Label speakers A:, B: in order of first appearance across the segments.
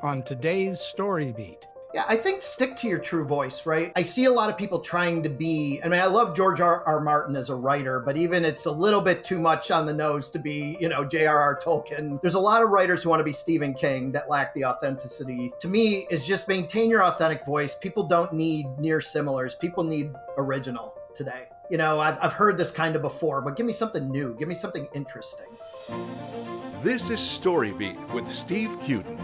A: on today's StoryBeat.
B: Yeah, I think stick to your true voice, right? I see a lot of people trying to be, I mean, I love George R. Martin as a writer, but even it's a little bit too much on the nose to be, J.R.R. Tolkien. There's a lot of writers who want to be Stephen King that lack the authenticity. To me, is just maintain your authentic voice. People don't need near similars. People need original today. I've heard this kind of before, but give me something new. Give me something interesting.
C: This is StoryBeat with Steve Cuden,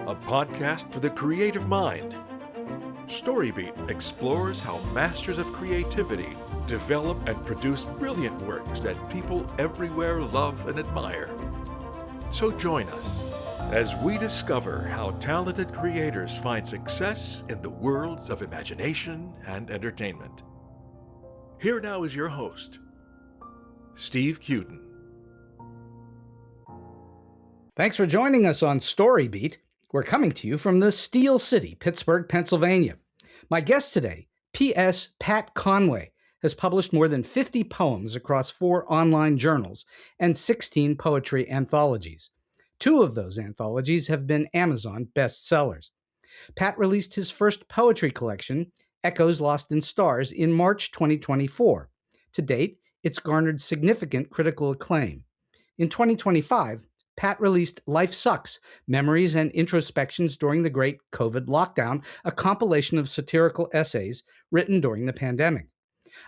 C: a podcast for the creative mind. StoryBeat explores how masters of creativity develop and produce brilliant works that people everywhere love and admire. So join us as we discover how talented creators find success in the worlds of imagination and entertainment. Here now is your host, Steve Cuden.
A: Thanks for joining us on StoryBeat. We're coming to you from the Steel City, Pittsburgh, Pennsylvania. My guest today, P.S. Pat Conway, has published more than 50 poems across 4 online journals and 16 poetry anthologies. 2 of those anthologies have been Amazon bestsellers. Pat released his first poetry collection, Echoes Lost in Stars, in March 2024. To date, it's garnered significant critical acclaim. In 2025, Pat released Life Sucks, Memories and Introspections During the Great COVID Lockdown, a compilation of satirical essays written during the pandemic.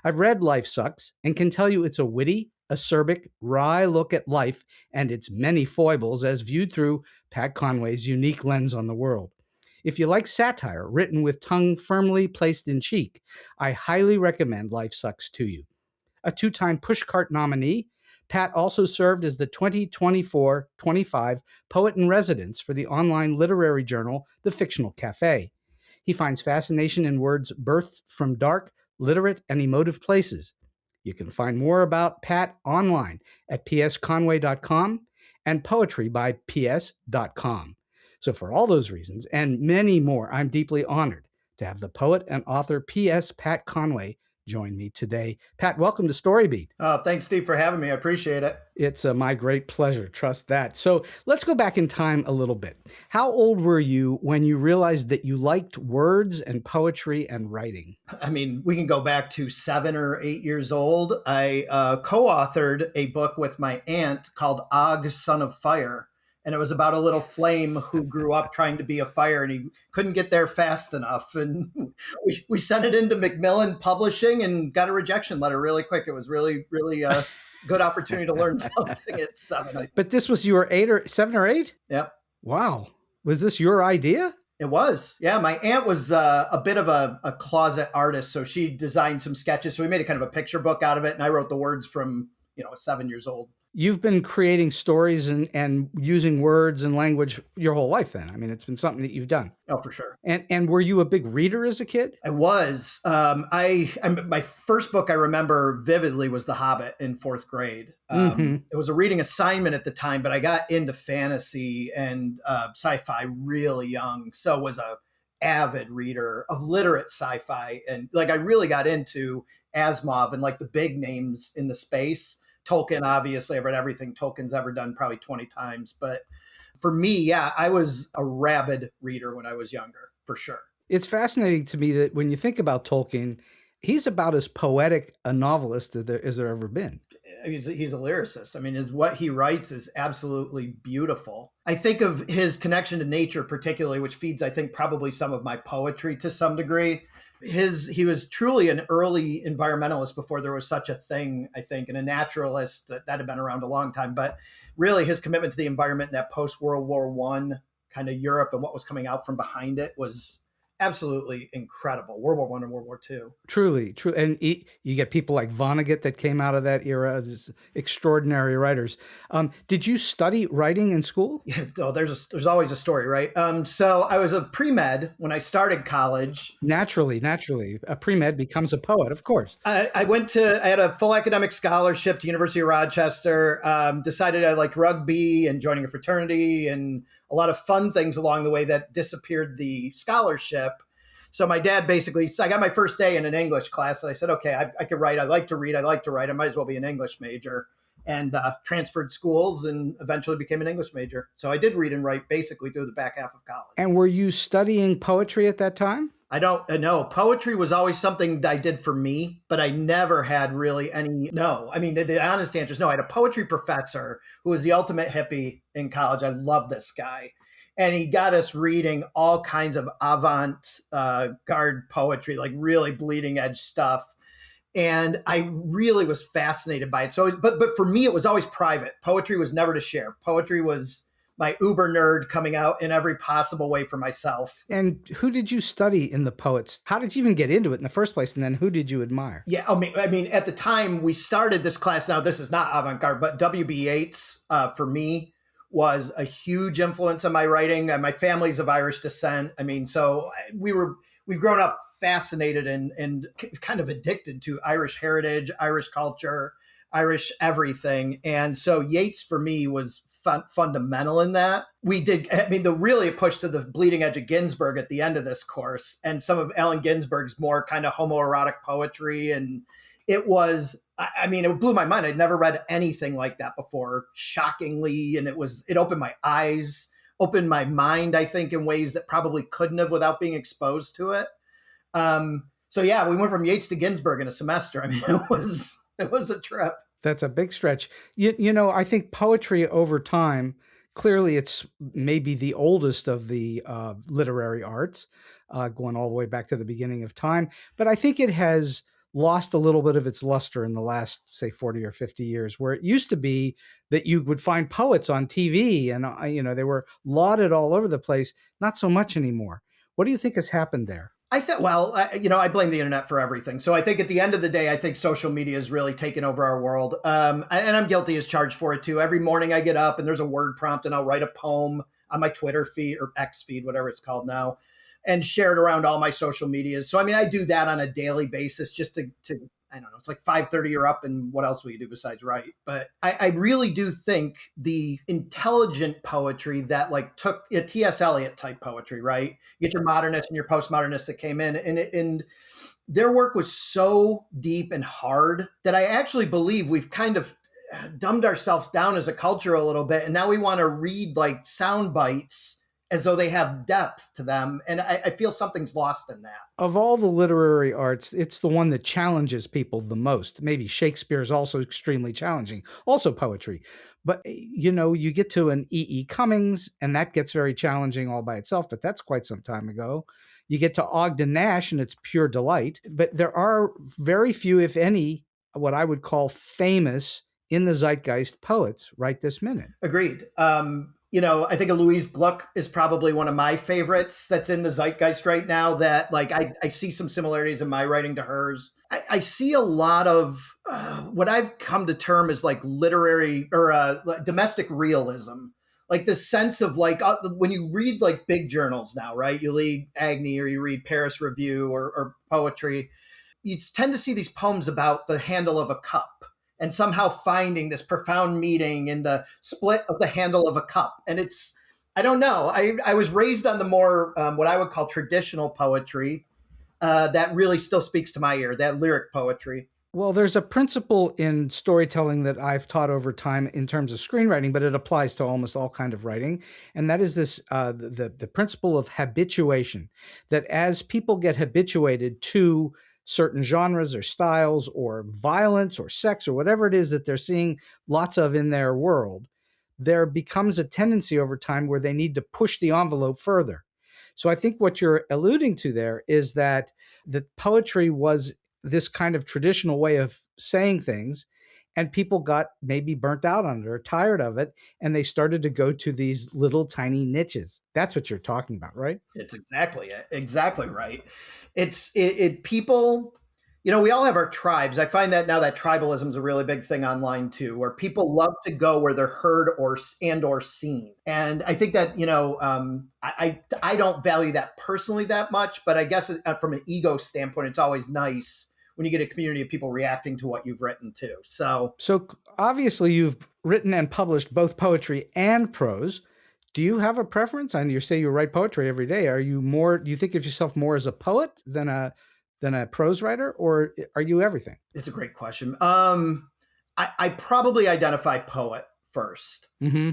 A: I've read Life Sucks and can tell you it's a witty, acerbic, wry look at life and its many foibles as viewed through Pat Conway's unique lens on the world. If you like satire written with tongue firmly placed in cheek, I highly recommend Life Sucks to you. A 2-time Pushcart nominee, Pat also served as the 2024-25 Poet in Residence for the online literary journal, The Fictional Café. He finds fascination in words birthed from dark, literate, and emotive places. You can find more about Pat online at psconway.com and poetrybyps.com. So for all those reasons and many more, I'm deeply honored to have the poet and author P.S. Pat Conway join me today. Pat, welcome to StoryBeat.
B: Thanks, Steve, for having me. I appreciate it.
A: It's my great pleasure. Trust that. So let's go back in time a little bit. How old were you when you realized that you liked words and poetry and writing?
B: I mean, we can go back to 7 or 8 years old. I co-authored a book with my aunt called Og, Son of Fire. And it was about a little flame who grew up trying to be a fire, and he couldn't get there fast enough. And we sent it into Macmillan Publishing and got a rejection letter really quick. It was really, really a good opportunity to learn something at 7.
A: But this was your 7 or 8?
B: Yep.
A: Wow. Was this your idea?
B: It was. Yeah. My aunt was a bit of a closet artist. So she designed some sketches. So we made a kind of a picture book out of it. And I wrote the words from, 7 years old.
A: You've been creating stories and using words and language your whole life then. I mean, it's been something that you've done.
B: Oh, for sure.
A: And were you a big reader as a kid?
B: I was. My first book I remember vividly was The Hobbit in 4th grade. It was a reading assignment at the time, but I got into fantasy and sci-fi really young. So was a avid reader of literate sci-fi. And I really got into Asimov and the big names in the space. Tolkien, obviously, I've read everything Tolkien's ever done probably 20 times. But for me, yeah, I was a rabid reader when I was younger, for sure.
A: It's fascinating to me that when you think about Tolkien, he's about as poetic a novelist as there ever been.
B: He's a lyricist. I mean, what he writes is absolutely beautiful. I think of his connection to nature particularly, which feeds, I think, probably some of my poetry to some degree. He was truly an early environmentalist before there was such a thing, I think, and a naturalist that had been around a long time. But really his commitment to the environment in that post-World War I kind of Europe and what was coming out from behind it was absolutely incredible. World War I and World War II.
A: Truly, true. And you get people like Vonnegut that came out of that era, these extraordinary writers. Did you study writing in school?
B: Yeah, there's always a story, right? So I was a pre-med when I started college.
A: Naturally, a pre-med becomes a poet, of course.
B: I had a full academic scholarship to University of Rochester, decided I liked rugby and joining a fraternity and a lot of fun things along the way that disappeared the scholarship. So my dad I got my first day in an English class and I said, okay, I could write. I like to read. I like to write. I might as well be an English major. and transferred schools and eventually became an English major. So I did read and write basically through the back half of college.
A: And were you studying poetry at that time?
B: I don't know. Poetry was always something that I did for me, but I never had really any. No, I mean, the honest answer is no. I had a poetry professor who was the ultimate hippie in college. I love this guy. And he got us reading all kinds of avant-garde poetry, like really bleeding edge stuff. And I really was fascinated by it. So, but for me, it was always private. Poetry was never to share. Poetry was my uber nerd coming out in every possible way for myself.
A: And who did you study in the poets? How did you even get into it in the first place? And then who did you admire?
B: Yeah, I mean, at the time we started this class, now this is not avant-garde, but W.B. Yeats for me was a huge influence on my writing. And my family's of Irish descent. I mean, so we've grown up fascinated and kind of addicted to Irish heritage, Irish culture, Irish everything. And so Yeats for me was fundamental in that. We did, I mean, really pushed to the bleeding edge of Ginsberg at the end of this course and some of Allen Ginsberg's more kind of homoerotic poetry. And it was, I mean, it blew my mind. I'd never read anything like that before, shockingly. And it opened my eyes, opened my mind, I think, in ways that probably couldn't have without being exposed to it. So yeah, we went from Yeats to Ginsberg in a semester. I mean, it was a trip.
A: That's a big stretch. You know, I think poetry over time, clearly it's maybe the oldest of the literary arts, going all the way back to the beginning of time. But I think it has lost a little bit of its luster in the last, say, 40 or 50 years, where it used to be that you would find poets on TV and, they were lauded all over the place. Not so much anymore. What do you think has happened there?
B: I think, I blame the internet for everything. So I think at the end of the day, I think social media has really taken over our world. And I'm guilty as charged for it too. Every morning I get up and there's a word prompt and I'll write a poem on my Twitter feed or X feed, whatever it's called now, and share it around all my social medias. So, I mean, I do that on a daily basis just to I don't know, it's like 5:30 you're up and what else will you do besides write? But I really do think the intelligent poetry that like took a T.S. Eliot type poetry, right? You get your modernists and your postmodernists that came in and their work was so deep and hard that I actually believe we've kind of dumbed ourselves down as a culture a little bit. And now we want to read like sound bites as though they have depth to them. And I feel something's lost in that.
A: Of all the literary arts, it's the one that challenges people the most. Maybe Shakespeare is also extremely challenging, also poetry. But, you get to an E.E. Cummings, and that gets very challenging all by itself, but that's quite some time ago. You get to Ogden Nash, and it's pure delight. But there are very few, if any, what I would call famous in the zeitgeist poets right this minute.
B: Agreed. I think Louise Gluck is probably one of my favorites that's in the zeitgeist right now that like I see some similarities in my writing to hers. I see a lot of what I've come to term as like literary or domestic realism, like the sense of like when you read like big journals now, right? You read Agni or you read Paris Review or poetry. You tend to see these poems about the handle of a cup. And somehow finding this profound meaning in the split of the handle of a cup. And I don't know. I was raised on the more, what I would call traditional poetry that really still speaks to my ear, that lyric poetry.
A: Well, there's a principle in storytelling that I've taught over time in terms of screenwriting, but it applies to almost all kind of writing. And that is this, the principle of habituation, that as people get habituated to certain genres or styles or violence or sex or whatever it is that they're seeing lots of in their world, there becomes a tendency over time where they need to push the envelope further. So I think what you're alluding to there is that poetry was this kind of traditional way of saying things, and people got maybe burnt out on it or tired of it, and they started to go to these little tiny niches. That's what you're talking about, right?
B: It's exactly right. People, we all have our tribes. I find that now that tribalism is a really big thing online too, where people love to go where they're heard or seen. And I think that, I don't value that personally that much, but I guess from an ego standpoint, it's always nice when you get a community of people reacting to what you've written too. So
A: obviously you've written and published both poetry and prose. Do you have a preference? And you say you write poetry every day. Do you think of yourself more as a poet than a prose writer, or are you everything?
B: It's a great question. I probably identify poet first.
A: Mm-hmm.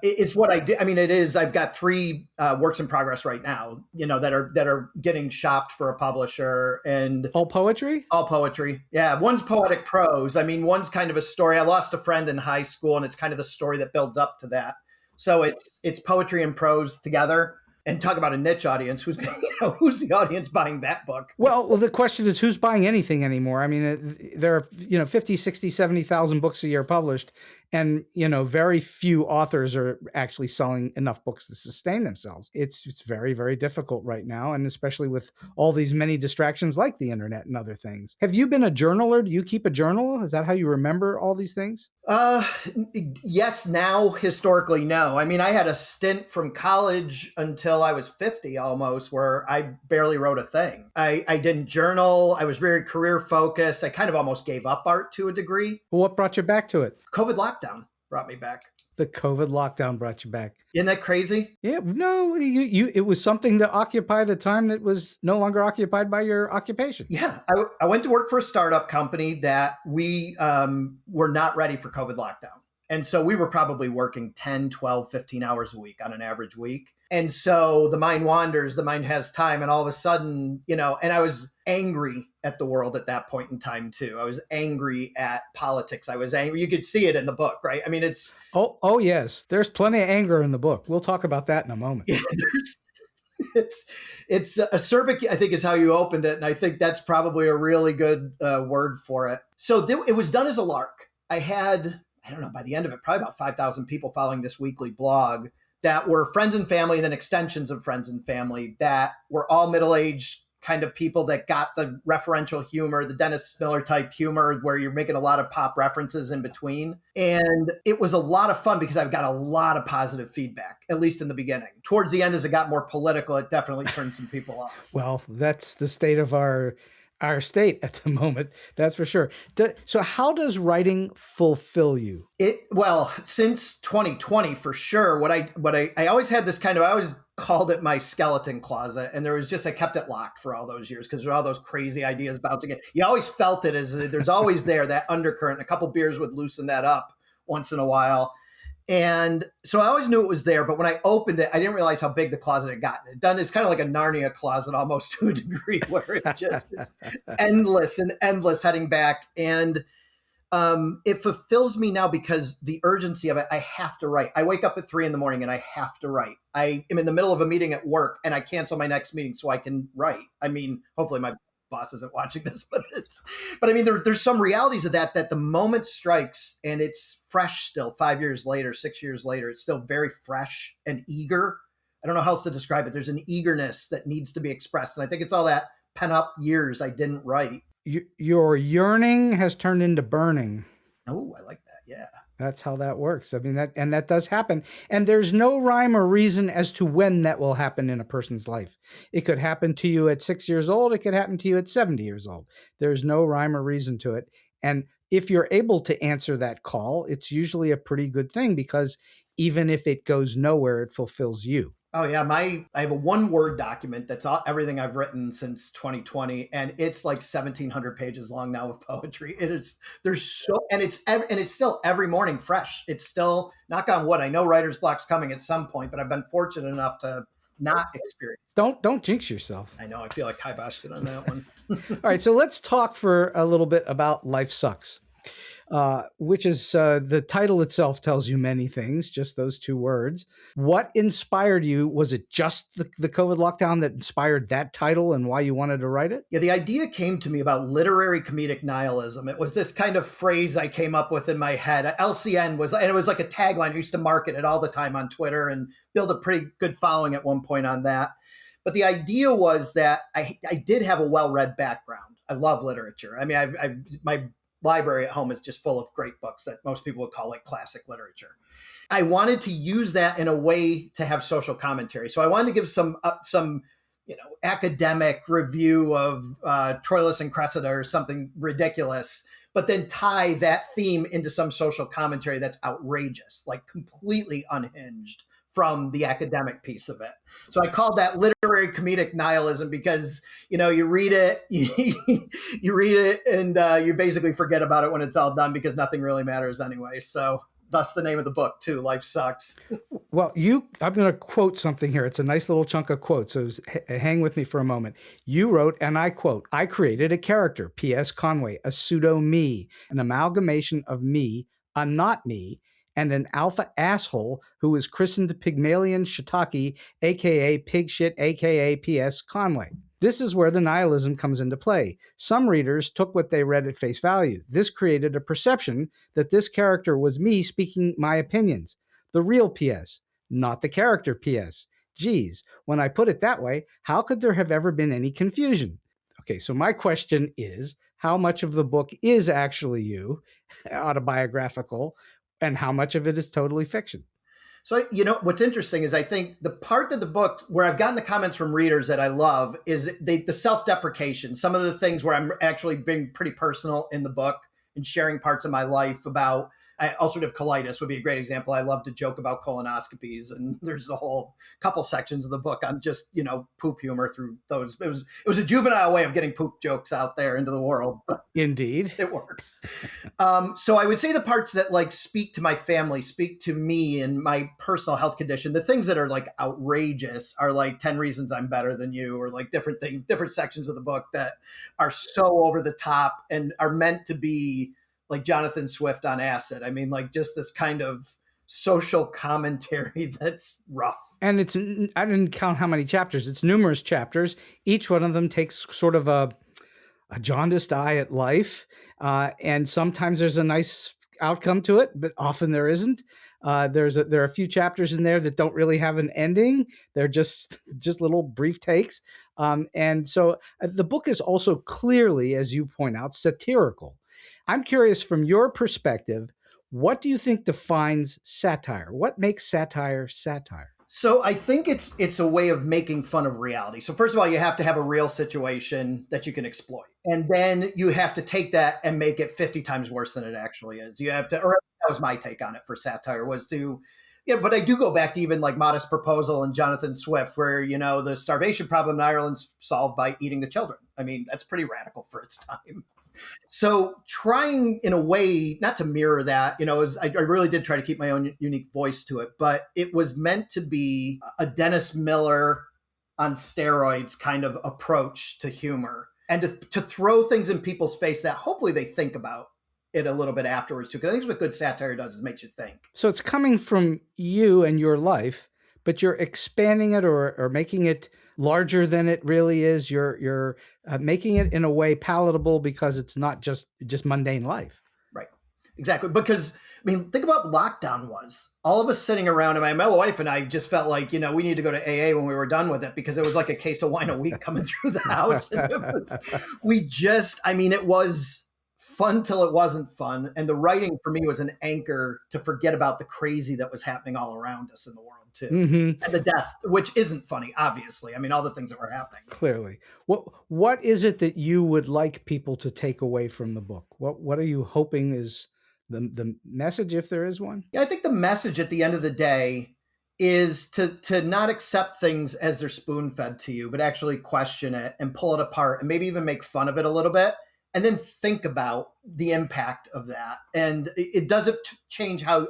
B: It's what I did. I mean, it is. I've got 3 works in progress right now, that are getting shopped for a publisher, and
A: All poetry.
B: all poetry. Yeah, one's poetic prose. I mean, one's kind of a story. I lost a friend in high school, and it's kind of the story that builds up to that. So it's poetry and prose together. And talk about a niche audience. Who's the audience buying that book?
A: Well, the question is, who's buying anything anymore? I mean, there are, 50, 60, 70,000 books a year published, and, very few authors are actually selling enough books to sustain themselves. It's very, very difficult right now, and especially with all these many distractions like the internet and other things. Have you been a journaler? Do you keep a journal? Is that how you remember all these things?
B: Yes, now, historically, no. I mean, I had a stint from college until I was 50 almost, where I barely wrote a thing. I didn't journal. I was very career focused. I kind of almost gave up art to a degree.
A: Well, what brought you back to it?
B: COVID lockdown brought me back.
A: The COVID lockdown brought you back.
B: Isn't that crazy?
A: Yeah, no, it was something to occupy the time that was no longer occupied by your occupation.
B: Yeah, I went to work for a startup company that we were not ready for COVID lockdown. And so we were probably working 10, 12, 15 hours a week on an average week. And so the mind wanders, the mind has time. And all of a sudden, and I was angry at the world at that point in time, too. I was angry at politics. I was angry. You could see it in the book, right? I mean, it's...
A: Oh, yes. There's plenty of anger in the book. We'll talk about that in a moment.
B: Yeah, it's acerbic, I think, is how you opened it. And I think that's probably a really good word for it. So it was done as a lark. I had, I don't know, by the end of it, probably about 5,000 people following this weekly blog that were friends and family, and then extensions of friends and family that were all middle-aged kind of people that got the referential humor, the Dennis Miller type humor, where you're making a lot of pop references in between. And it was a lot of fun because I've got a lot of positive feedback, at least in the beginning. Towards the end, as it got more political, it definitely turned some people off.
A: Well, that's the state of our state at the moment, that's for sure. So how does writing fulfill you?
B: Well, since 2020, for sure. What I always had this kind of, I always called it my skeleton closet. And there was just, I kept it locked for all those years because there were all those crazy ideas about to get, you always felt it as there's always there, that undercurrent. A couple beers would loosen that up once in a while. And so I always knew it was there, but when I opened it, I didn't realize how big the closet had gotten. It's kind of like a Narnia closet almost to a degree, where it just is endless and endless heading back. And it fulfills me now because the urgency of it, I have to write. I wake up at 3 a.m. and I have to write. I am in the middle of a meeting at work and I cancel my next meeting so I can write. I mean, hopefully my boss isn't watching this, but I mean, there's some realities of that the moment strikes and it's fresh still 5 years later, 6 years later, it's still very fresh and eager. I don't know how else to describe it. There's an eagerness that needs to be expressed. And I think it's all that pent up years I didn't write.
A: Your yearning has turned into burning.
B: Oh, I like that. Yeah.
A: That's how that works. I mean, that does happen. And there's no rhyme or reason as to when that will happen in a person's life. It could happen to you at 6 years old. It could happen to you at 70 years old. There's no rhyme or reason to it. And if you're able to answer that call, it's usually a pretty good thing, because even if it goes nowhere, it fulfills you.
B: Oh yeah, I have a 1-word document that's everything I've written since 2020, and it's like 1,700 pages long now of poetry. It's still every morning fresh. It's still, knock on wood, I know writer's block's coming at some point, but I've been fortunate enough to not experience.
A: Don't jinx yourself.
B: I know, I feel like kiboshed it on that one.
A: All right, so let's talk for a little bit about Life Sucks. Which is the title itself tells you many things, just those 2 words. What inspired you? Was it just the COVID lockdown that inspired that title and why you wanted to write it?
B: Yeah, the idea came to me about literary comedic nihilism. It was this kind of phrase I came up with in my head. LCN was, and it was like a tagline. I used to market it all the time on Twitter and build a pretty good following at one point on that. But the idea was that I did have a well-read background. I love literature. I mean, my library at home is just full of great books that most people would call like classic literature. I wanted to use that in a way to have social commentary. So I wanted to give some academic review of Troilus and Cressida or something ridiculous, but then tie that theme into some social commentary that's outrageous, like completely unhinged from the academic piece of it. So I called that literary comedic nihilism because, you read it, you read it and you basically forget about it when it's all done because nothing really matters anyway. So that's the name of the book too. Life sucks.
A: Well, I'm going to quote something here. It's a nice little chunk of quotes. So hang with me for a moment. You wrote, and I quote, "I created a character, P.S. Conway, a pseudo me, an amalgamation of me, a not me, and an alpha asshole who was christened Pygmalion Shiitake, aka Pig Shit, aka P.S. Conway." This is where the nihilism comes into play. Some readers took what they read at face value. This created a perception that this character was me speaking my opinions. The real P.S., not the character P.S. Geez, when I put it that way, how could there have ever been any confusion? Okay, so my question is, how much of the book is actually you, autobiographical, and how much of it is totally fiction?
B: So, what's interesting is I think the part of the book where I've gotten the comments from readers that I love is the self-deprecation. Some of the things where I'm actually being pretty personal in the book and sharing parts of my life about ulcerative colitis would be a great example. I love to joke about colonoscopies, and there's a whole couple sections of the book on just, poop humor through those. It was a juvenile way of getting poop jokes out there into the world.
A: Indeed.
B: It worked. So I would say the parts that speak to my family, speak to me and my personal health condition, the things that are outrageous are 10 reasons I'm better than you, or different things, different sections of the book that are so over the top and are meant to be like Jonathan Swift on acid. I mean, just this kind of social commentary that's rough.
A: And I didn't count how many chapters. It's numerous chapters. Each one of them takes sort of a jaundiced eye at life. And sometimes there's a nice outcome to it, but often there isn't. There are a few chapters in there that don't really have an ending. They're just little brief takes. And so the book is also clearly, as you point out, satirical. I'm curious, from your perspective, what do you think defines satire? What makes satire satire?
B: So I think it's a way of making fun of reality. So first of all, you have to have a real situation that you can exploit. And then you have to take that and make it 50 times worse than it actually is. You have to, or that was my take on it for satire, was to, but I do go back to even Modest Proposal and Jonathan Swift, where, the starvation problem in Ireland's solved by eating the children. I mean, that's pretty radical for its time. So trying in a way, not to mirror that, I really did try to keep my own unique voice to it, but it was meant to be a Dennis Miller on steroids kind of approach to humor, and to throw things in people's face that hopefully they think about it a little bit afterwards too. Because I think what good satire does is makes you think.
A: So it's coming from you and your life, but you're expanding it or making it larger than it really is. You're making it in a way palatable because it's not just mundane life.
B: Right. Exactly. Because think about what lockdown was. All of us sitting around, and my wife and I just felt like, we need to go to AA when we were done with it, because it was like a case of wine a week coming through the house. And it was fun till it wasn't fun. And the writing for me was an anchor to forget about the crazy that was happening all around us in the world too.
A: Mm-hmm.
B: And the death, which isn't funny, obviously. All the things that were happening.
A: Clearly. What is it that you would like people to take away from the book? What are you hoping is the message, if there is one?
B: Yeah, I think the message at the end of the day is to not accept things as they're spoon-fed to you, but actually question it and pull it apart and maybe even make fun of it a little bit. And then think about the impact of that. And it doesn't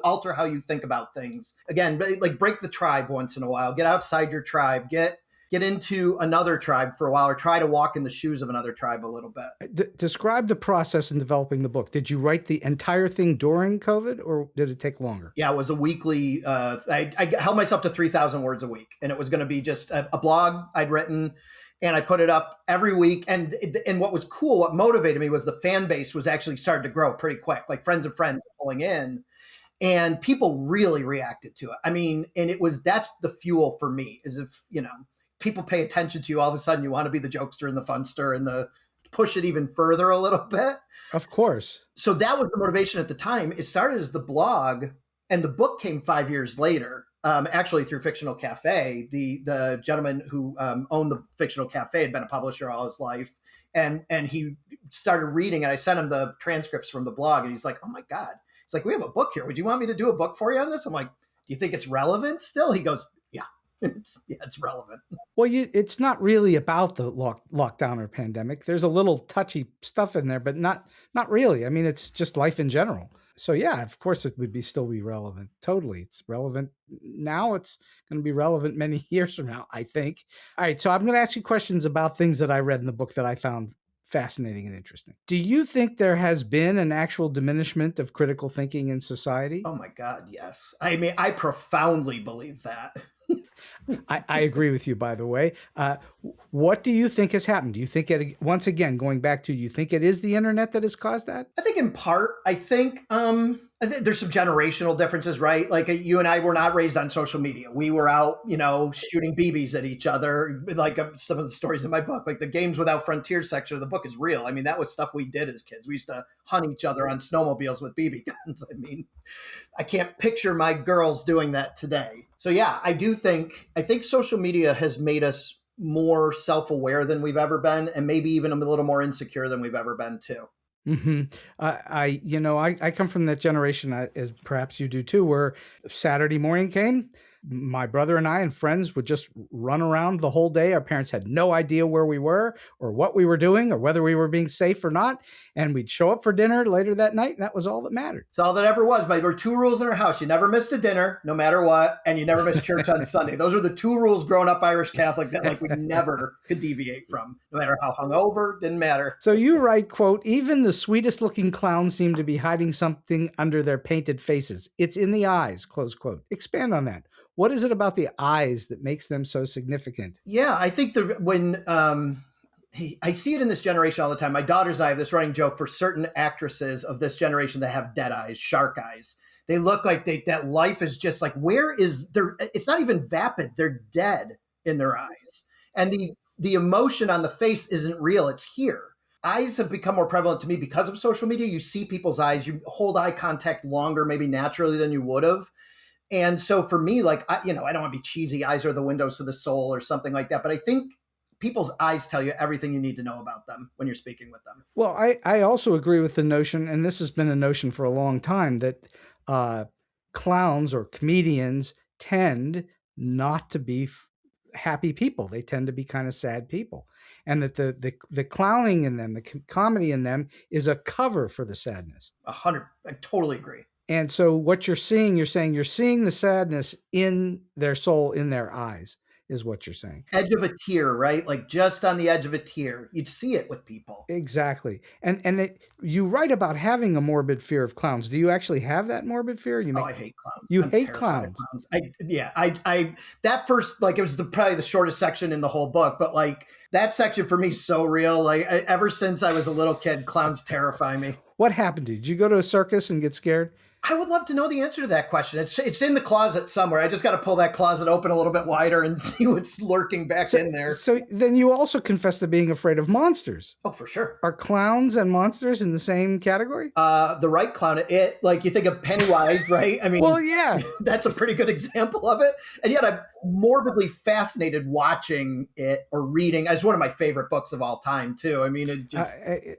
B: alter how you think about things. Again, break the tribe once in a while. Get outside your tribe. Get into another tribe for a while, or try to walk in the shoes of another tribe a little bit.
A: Describe the process in developing the book. Did you write the entire thing during COVID, or did it take longer?
B: Yeah, it was a weekly. I held myself to 3,000 words a week. And it was going to be just a blog I'd written. And I put it up every week. And what was cool, what motivated me, was the fan base was actually starting to grow pretty quick, like friends of friends pulling in. And people really reacted to it. And that's the fuel for me, is if, people pay attention to you, all of a sudden you want to be the jokester and the funster and the push it even further a little bit.
A: Of course.
B: So that was the motivation at the time. It started as the blog, and the book came 5 years later. Actually through Fictional Café. The gentleman who owned the Fictional Café had been a publisher all his life. And he started reading, and I sent him the transcripts from the blog, and he's like, "Oh my God." He's like, "We have a book here. Would you want me to do a book for you on this?" I'm like, do you think it's relevant still? He goes, yeah, it's relevant.
A: Well, it's not really about the lockdown or pandemic. There's a little touchy stuff in there, but not really. I mean, it's just life in general. So yeah, of course it would still be relevant. Totally. It's relevant now. It's going to be relevant many years from now, I think. All right. So I'm going to ask you questions about things that I read in the book that I found fascinating and interesting. Do you think there has been an actual diminishment of critical thinking in society?
B: Oh my God, yes. I mean, I profoundly believe that.
A: I agree with you, by the way. What do you think has happened? Do you think once again, going back to, you think it is the internet that has caused that?
B: I think in part, I think there's some generational differences, right? Like you and I were not raised on social media. We were out, shooting BBs at each other. Like some of the stories in my book, like the Games Without Frontiers section of the book is real. I mean, that was stuff we did as kids. We used to hunt each other on snowmobiles with BB guns. I mean, I can't picture my girls doing that today. So yeah, I think social media has made us more self-aware than we've ever been, and maybe even a little more insecure than we've ever been too.
A: Mm-hmm. I come from that generation, as perhaps you do too, where Saturday morning came, my brother and I and friends would just run around the whole day. Our parents had no idea where we were or what we were doing or whether we were being safe or not. And we'd show up for dinner later that night, and that was all that mattered.
B: It's all that ever was. But there were two rules in our house. You never missed a dinner, no matter what, and you never missed church on Sunday. Those were the two rules growing up Irish Catholic that we never could deviate from, no matter how hungover, didn't matter.
A: So you write, quote, "Even the sweetest looking clowns seem to be hiding something under their painted faces. It's in the eyes," close quote. Expand on that. What is it about the eyes that makes them so significant?
B: Yeah, I think I see it in this generation all the time. My daughters and I have this running joke for certain actresses of this generation that have dead eyes, shark eyes. They look like that life is just like, where is their, it's not even vapid. They're dead in their eyes. And the emotion on the face isn't real. It's here. Eyes have become more prevalent to me because of social media. You see people's eyes, you hold eye contact longer, maybe naturally than you would have. And so for me, like, I don't want to be cheesy, eyes are the windows to the soul or something like that. But I think people's eyes tell you everything you need to know about them when you're speaking with them.
A: Well, I also agree with the notion, and this has been a notion for a long time, that clowns or comedians tend not to be happy people. They tend to be kind of sad people. And that the clowning in them, the comedy in them, is a cover for the sadness.
B: 100%. I totally agree.
A: And so what you're saying you're seeing the sadness in their soul, in their eyes, is what you're saying.
B: Edge of a tear, right? Like just on the edge of a tear. You'd see it with people.
A: Exactly. And you write about having a morbid fear of clowns. Do you actually have that morbid fear?
B: I hate clowns.
A: You hate clowns.
B: I that first, like, it was probably the shortest section in the whole book, but like that section for me is so real. Like ever since I was a little kid, clowns terrify me.
A: What happened to you? Did you go to a circus and get scared?
B: I would love to know the answer to that question. It's in the closet somewhere. I just got to pull that closet open a little bit wider and see what's lurking back in there.
A: So then you also confess to being afraid of monsters.
B: Oh, for sure.
A: Are clowns and monsters in the same category?
B: The right clown, like you think of Pennywise, right? I mean,
A: well, yeah,
B: that's a pretty good example of it. And yet I'm morbidly fascinated watching it or reading. It's one of my favorite books of all time, too. I mean, it just...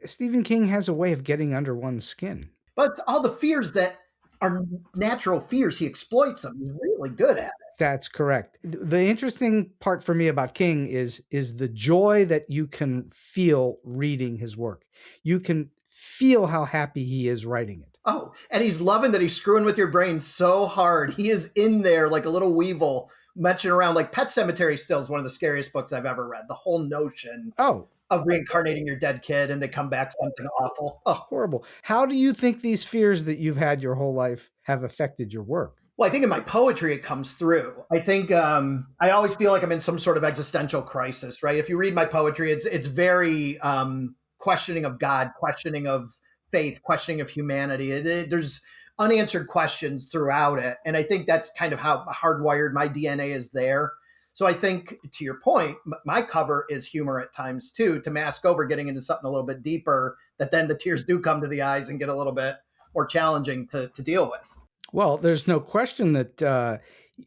A: Stephen King has a way of getting under one's skin.
B: But all the fears that are natural fears, he exploits them. He's really good at it.
A: That's correct. The interesting part for me about King is the joy that you can feel reading his work. You can feel how happy he is writing it.
B: Oh, and he's loving that he's screwing with your brain so hard. He is in there like a little weevil, mentioning around. Like Pet Sematary still is one of the scariest books I've ever read. The whole notion of reincarnating your dead kid and they come back something awful. Oh,
A: horrible. How do you think these fears that you've had your whole life have affected your work?
B: Well, I think in my poetry, it comes through. I think I always feel like I'm in some sort of existential crisis, right? If you read my poetry, it's very questioning of God, questioning of faith, questioning of humanity. There's unanswered questions throughout it. And I think that's kind of how hardwired my DNA is there. So I think, to your point, my cover is humor at times, too, to mask over getting into something a little bit deeper, that then the tears do come to the eyes and get a little bit more challenging to deal with.
A: Well, there's no question that,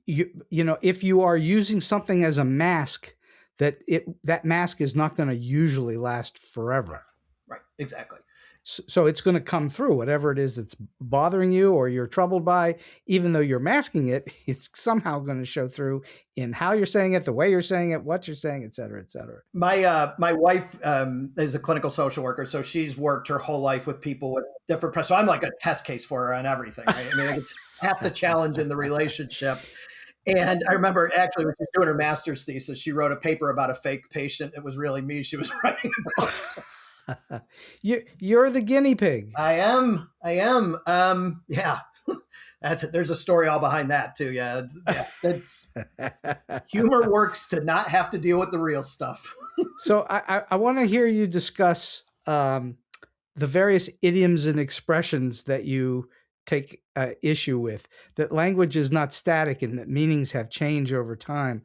A: if you are using something as a mask, that mask is not going to usually last forever.
B: Right, exactly.
A: So it's going to come through, whatever it is that's bothering you or you're troubled by, even though you're masking it, it's somehow going to show through in how you're saying it, the way you're saying it, what you're saying, et cetera, et cetera.
B: My wife is a clinical social worker, so she's worked her whole life with people with different so I'm like a test case for her on everything, right? I mean, it's half the challenge in the relationship. And I remember actually when she was doing her master's thesis, she wrote a paper about a fake patient. It was really me she was writing about.
A: You're the guinea pig.
B: I am. Yeah. There's a story all behind that too. Yeah. That's humor works to not have to deal with the real stuff.
A: So I want to hear you discuss the various idioms and expressions that you take issue with, that language is not static and that meanings have changed over time.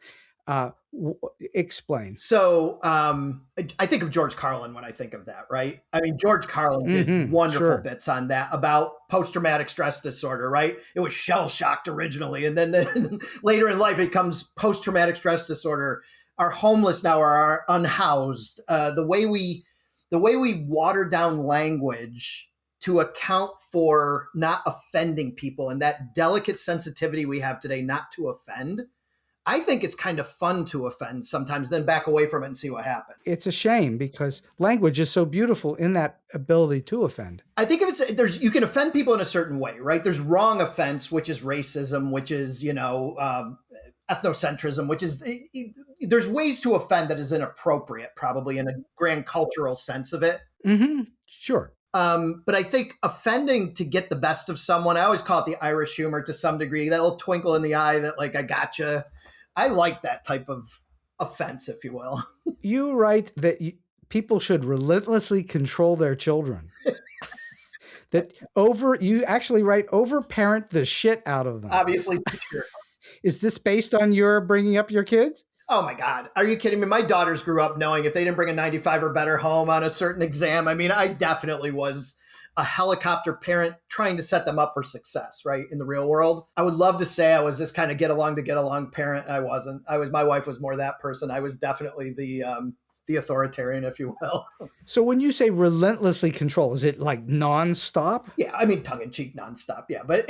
A: Explain.
B: So I think of George Carlin when I think of that, right? I mean, George Carlin did wonderful bits on that about post-traumatic stress disorder, right? It was shell-shocked originally. And then later in life, it comes post-traumatic stress disorder. Our homeless now are unhoused. The way we water down language to account for not offending people and that delicate sensitivity we have today not to offend. I think it's kind of fun to offend sometimes, then back away from it and see what happens.
A: It's a shame because language is so beautiful in that ability to offend.
B: I think you can offend people in a certain way, right? There's wrong offense, which is racism, which is, ethnocentrism, which is, there's ways to offend that is inappropriate, probably in a grand cultural sense of it.
A: Mm-hmm. Sure.
B: But I think offending to get the best of someone, I always call it the Irish humor to some degree, that little twinkle in the eye that like, I gotcha. I like that type of offense, if you will.
A: You write that people should relentlessly control their children. You actually write overparent the shit out of them.
B: Obviously.
A: Is this based on your bringing up your kids?
B: Oh my God. Are you kidding me? My daughters grew up knowing if they didn't bring a 95 or better home on a certain exam, I mean, I definitely was a helicopter parent trying to set them up for success, right? In the real world. I would love to say I was this kind of get along parent. I wasn't. My wife was more that person. I was definitely the authoritarian, if you will.
A: So when you say relentlessly control, is it like nonstop?
B: Yeah. I mean, tongue in cheek nonstop. Yeah. But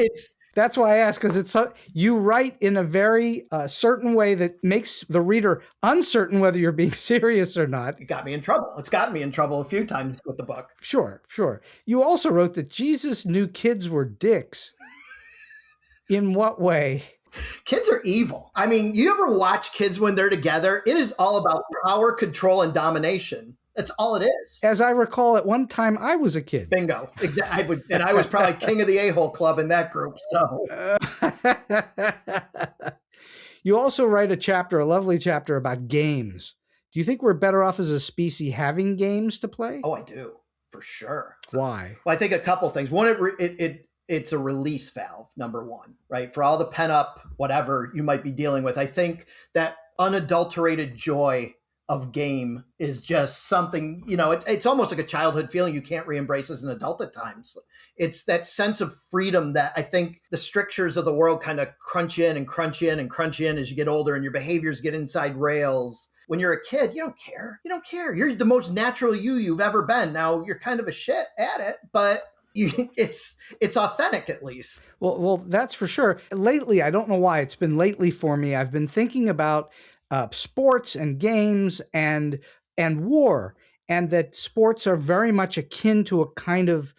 A: that's why I ask, because you write in a very certain way that makes the reader uncertain whether you're being serious or not.
B: It got me in trouble. It's gotten me in trouble a few times with the book.
A: Sure. You also wrote that Jesus knew kids were dicks. In what way?
B: Kids are evil. I mean, you ever watch kids when they're together? It is all about power, control, and domination. That's all it is.
A: As I recall, at one time I was a kid.
B: Bingo. And I was probably king of the a-hole club in that group. So
A: you also write a lovely chapter about games. Do you think we're better off as a species having games to play?
B: Oh, I do, for sure.
A: Why?
B: Well, I think a couple things. One, it's a release valve, number one, right? For all the pent up whatever you might be dealing with. I think that unadulterated joy of game is just something, it's almost like a childhood feeling you can't re-embrace as an adult at times. It's that sense of freedom that I think the strictures of the world kind of crunch in as you get older and your behaviors get inside rails. When you're a kid, you don't care. You're the most natural you've ever been. Now you're kind of a shit at it, but it's authentic at least.
A: Well, that's for sure. Lately, I don't know why it's been lately for me. I've been thinking about sports and games and war, and that sports are very much akin to a kind of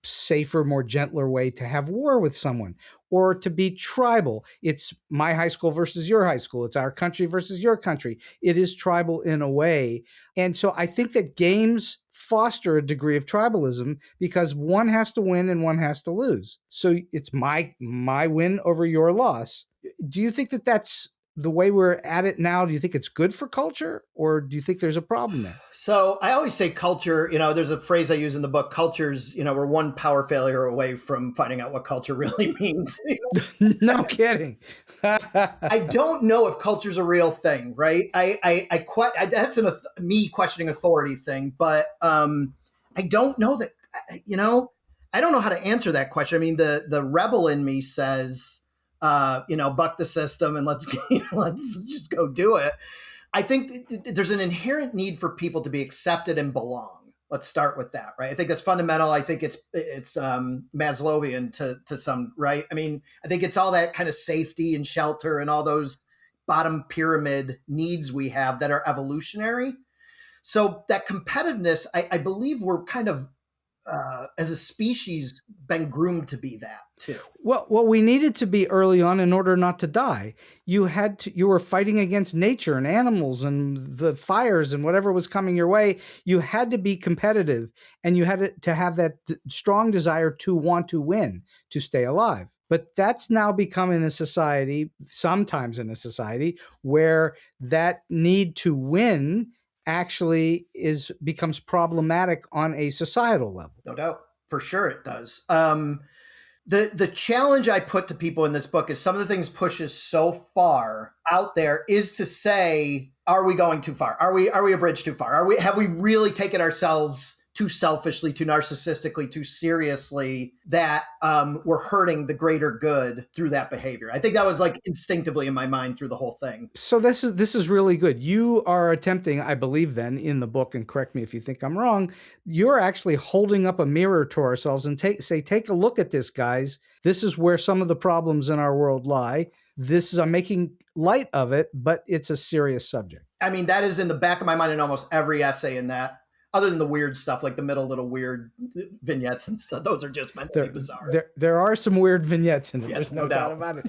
A: safer, more gentler way to have war with someone or to be tribal. It's my high school versus your high school. It's our country versus your country. It is tribal in a way. And so I think that games foster a degree of tribalism because one has to win and one has to lose. So it's my win over your loss. Do you think that that's the way we're at it now? Do you think it's good for culture, or do you think there's a problem there?
B: So I always say culture, there's a phrase I use in the book, cultures, we're one power failure away from finding out what culture really means.
A: No kidding.
B: I don't know if culture's a real thing, right? That's me questioning authority thing, but I don't know that, I don't know how to answer that question. I mean, the rebel in me says, buck the system and let's just go do it. I think there's an inherent need for people to be accepted and belong, Let's start with that, right? I think that's fundamental. I think it's Maslowian to some, right? I mean, I think it's all that kind of safety and shelter and all those bottom pyramid needs we have that are evolutionary. So that competitiveness, I believe we're kind of, as a species, been groomed to be that too.
A: Well, we needed to be early on in order not to die. You were fighting against nature and animals and the fires and whatever was coming your way. You had to be competitive, and you had to have that strong desire to want to win, to stay alive. But that's now become sometimes in a society where that need to win actually becomes problematic on a societal level.
B: No doubt. For sure it does. The challenge I put to people in this book is some of the things pushes so far out there is to say, are we going too far? Are we a bridge too far? Have we really taken ourselves too selfishly, too narcissistically, too seriously that we're hurting the greater good through that behavior? I think that was like instinctively in my mind through the whole thing.
A: So this is really good. You are attempting, I believe then in the book, and correct me if you think I'm wrong, you're actually holding up a mirror to ourselves and take a look at this, guys. This is where some of the problems in our world lie. I'm making light of it, but it's a serious subject.
B: I mean, that is in the back of my mind in almost every essay in that. Other than the weird stuff, like the middle little weird vignettes and stuff, those are just meant to be bizarre.
A: There are some weird vignettes in it.
B: Yes,
A: There's
B: no doubt
A: about it.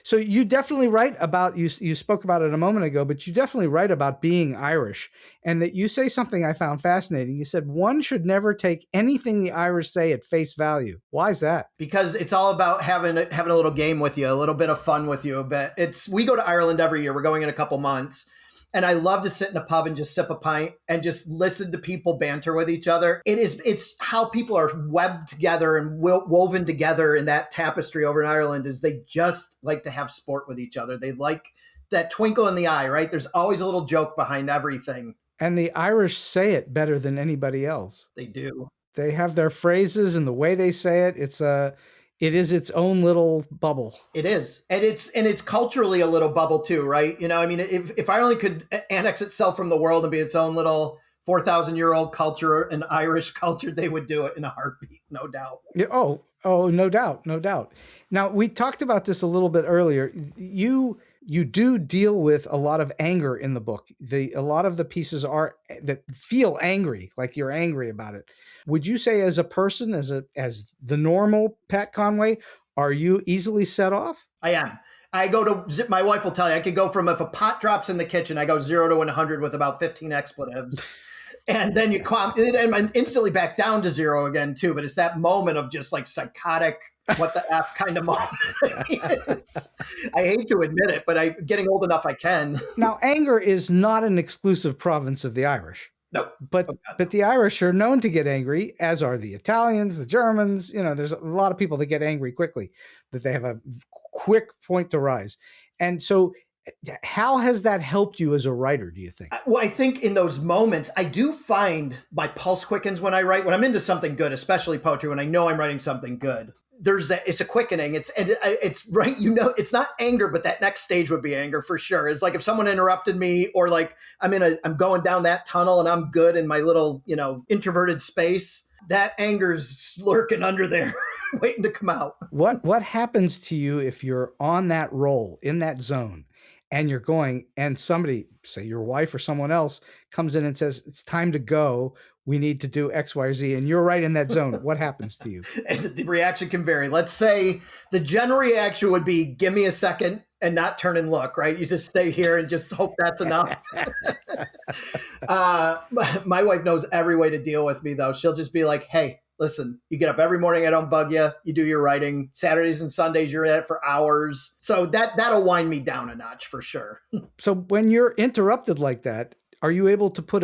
A: So you definitely write about, you spoke about it a moment ago, but you definitely write about being Irish, and that you say something I found fascinating. You said one should never take anything the Irish say at face value. Why is that?
B: Because it's all about having a little game with you, a little bit of fun with you. But we go to Ireland every year. We're going in a couple months. And I love to sit in a pub and just sip a pint and just listen to people banter with each other. It's how people are webbed together and woven together in that tapestry over in Ireland is they just like to have sport with each other. They like that twinkle in the eye, right? There's always a little joke behind everything.
A: And the Irish say it better than anybody else.
B: They do.
A: They have their phrases and the way they say it. It is its own little bubble.
B: It is. And it's culturally a little bubble too, right? You know, I mean, if Ireland could annex itself from the world and be its own little 4,000-year-old culture, an Irish culture, they would do it in a heartbeat, no doubt.
A: Oh, no doubt, no doubt. Now, we talked about this a little bit earlier. You do deal with a lot of anger in the book. A lot of the pieces are that feel angry, like you're angry about it. Would you say as a person, as the normal Pat Conway, are you easily set off?
B: I am. I go to, my wife will tell you, I could go from, if a pot drops in the kitchen, I go 0 to 100 with about 15 expletives. And then and I'm instantly back down to 0 again too. But it's that moment of just like psychotic, what the F kind of moment. I hate to admit it, but getting old enough, I can.
A: Now, anger is not an exclusive province of the Irish.
B: No.
A: But the Irish are known to get angry, as are the Italians, the Germans. You know, there's a lot of people that get angry quickly, that they have a quick point to rise. And so how has that helped you as a writer, do you think?
B: Well, I think in those moments, I do find my pulse quickens when I write. When I'm into something good, especially poetry, when I know I'm writing something good, it's a quickening. It's right. You know, it's not anger, but that next stage would be anger for sure. It's like if someone interrupted me, or like I'm going down that tunnel and I'm good in my little, introverted space. That anger's lurking under there, waiting to come out.
A: What happens to you if you're on that roll, in that zone, and you're going, and somebody, say your wife or someone else, comes in and says, it's time to go, we need to do X, Y, or Z, and you're right in that zone? What happens to you?
B: The reaction can vary. Let's say the general reaction would be, give me a second and not turn and look, right? You just stay here and just hope that's enough. My wife knows every way to deal with me, though. She'll just be like, hey, listen, you get up every morning, I don't bug you. You do your writing. Saturdays and Sundays, you're at it for hours. So that'll wind me down a notch for sure.
A: So when you're interrupted like that, are you able to put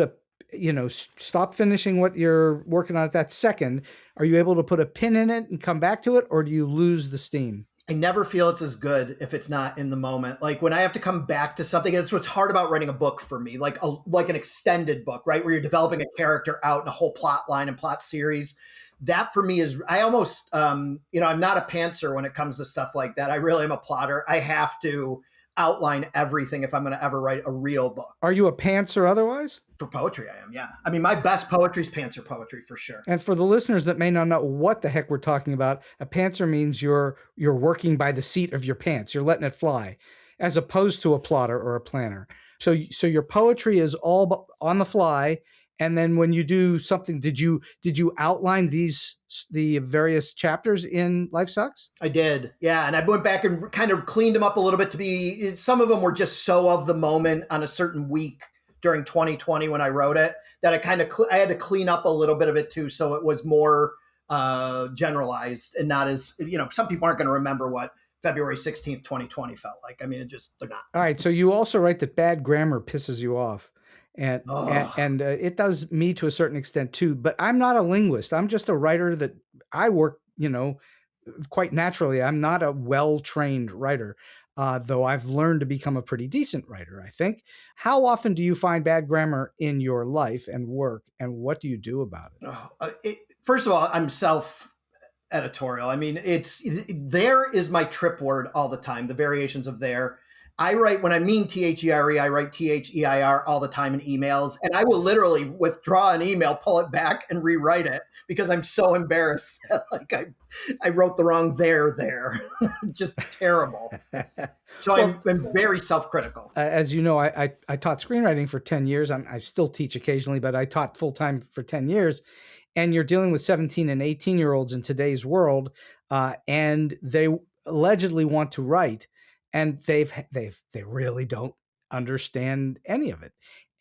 A: stop finishing what you're working on at that second? Are you able to put a pin in it and come back to it, or do you lose the steam?
B: I never feel it's as good if it's not in the moment. Like when I have to come back to something, and it's what's hard about writing a book for me, like an extended book, right? Where you're developing a character out in a whole plot line and plot series. That for me is, I almost, I'm not a pantser when it comes to stuff like that. I really am a plotter. I have to outline everything if I'm going to ever write a real book.
A: Are you a pantser otherwise?
B: For poetry, I am, yeah. I mean, my best poetry is pantser poetry for sure.
A: And for the listeners that may not know what the heck we're talking about, a pantser means you're working by the seat of your pants. You're letting it fly, as opposed to a plotter or a planner. So your poetry is all on the fly. And then when you do something, did you outline the various chapters in Life Sucks?
B: I did, yeah. And I went back and kind of cleaned them up a little bit some of them were just so of the moment on a certain week during 2020 when I wrote it that I had to clean up a little bit of it too, so it was more generalized and not as, some people aren't going to remember what February 16th, 2020 felt like. I mean, they're not.
A: All right. So you also write that bad grammar pisses you off. And it does me to a certain extent too, but I'm not a linguist. I'm just a writer that I work, quite naturally. I'm not a well-trained writer, though I've learned to become a pretty decent writer, I think. How often do you find bad grammar in your life and work, and what do you do about it?
B: First of all, I'm self-editorial. I mean, there is my trip word all the time, the variations of there. I write, when I mean THERE, I write THEIR all the time in emails. And I will literally withdraw an email, pull it back, and rewrite it because I'm so embarrassed that I wrote the wrong there. Just terrible. So I'm very self-critical.
A: As you know, I taught screenwriting for 10 years. I still teach occasionally, but I taught full-time for 10 years. And you're dealing with 17 and 18-year-olds in today's world, and they allegedly want to write. And they really don't understand any of it.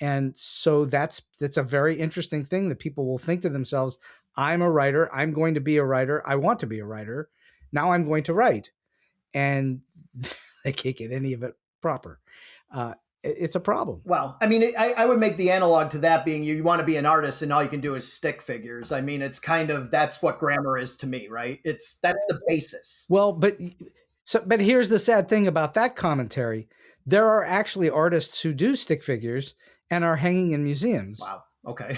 A: And so that's a very interesting thing that people will think to themselves, I'm a writer. I'm going to be a writer. I want to be a writer. Now I'm going to write. And they can't get any of it proper. It's a problem.
B: Well, I mean, I would make the analog to that being you want to be an artist and all you can do is stick figures. I mean, it's that's what grammar is to me, right? That's the basis.
A: Well, but here's the sad thing about that commentary. There are actually artists who do stick figures and are hanging in museums.
B: Wow. Okay.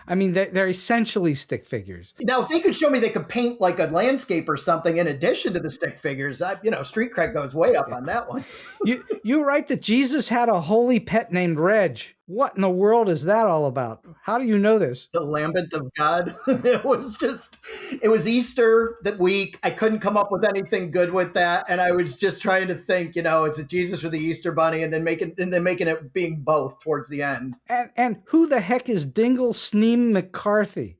A: I mean, they're essentially stick figures.
B: Now, if they could show me they could paint like a landscape or something in addition to the stick figures, street cred goes way up on that one.
A: You write that Jesus had a holy pet named Reg. What in the world is that all about? How do you know this?
B: The lambent of God. It was Easter that week. I couldn't come up with anything good with that. And I was just trying to think, is it Jesus or the Easter bunny? And then making it being both towards the end.
A: And who the heck is Dingle Sneem McCarthy?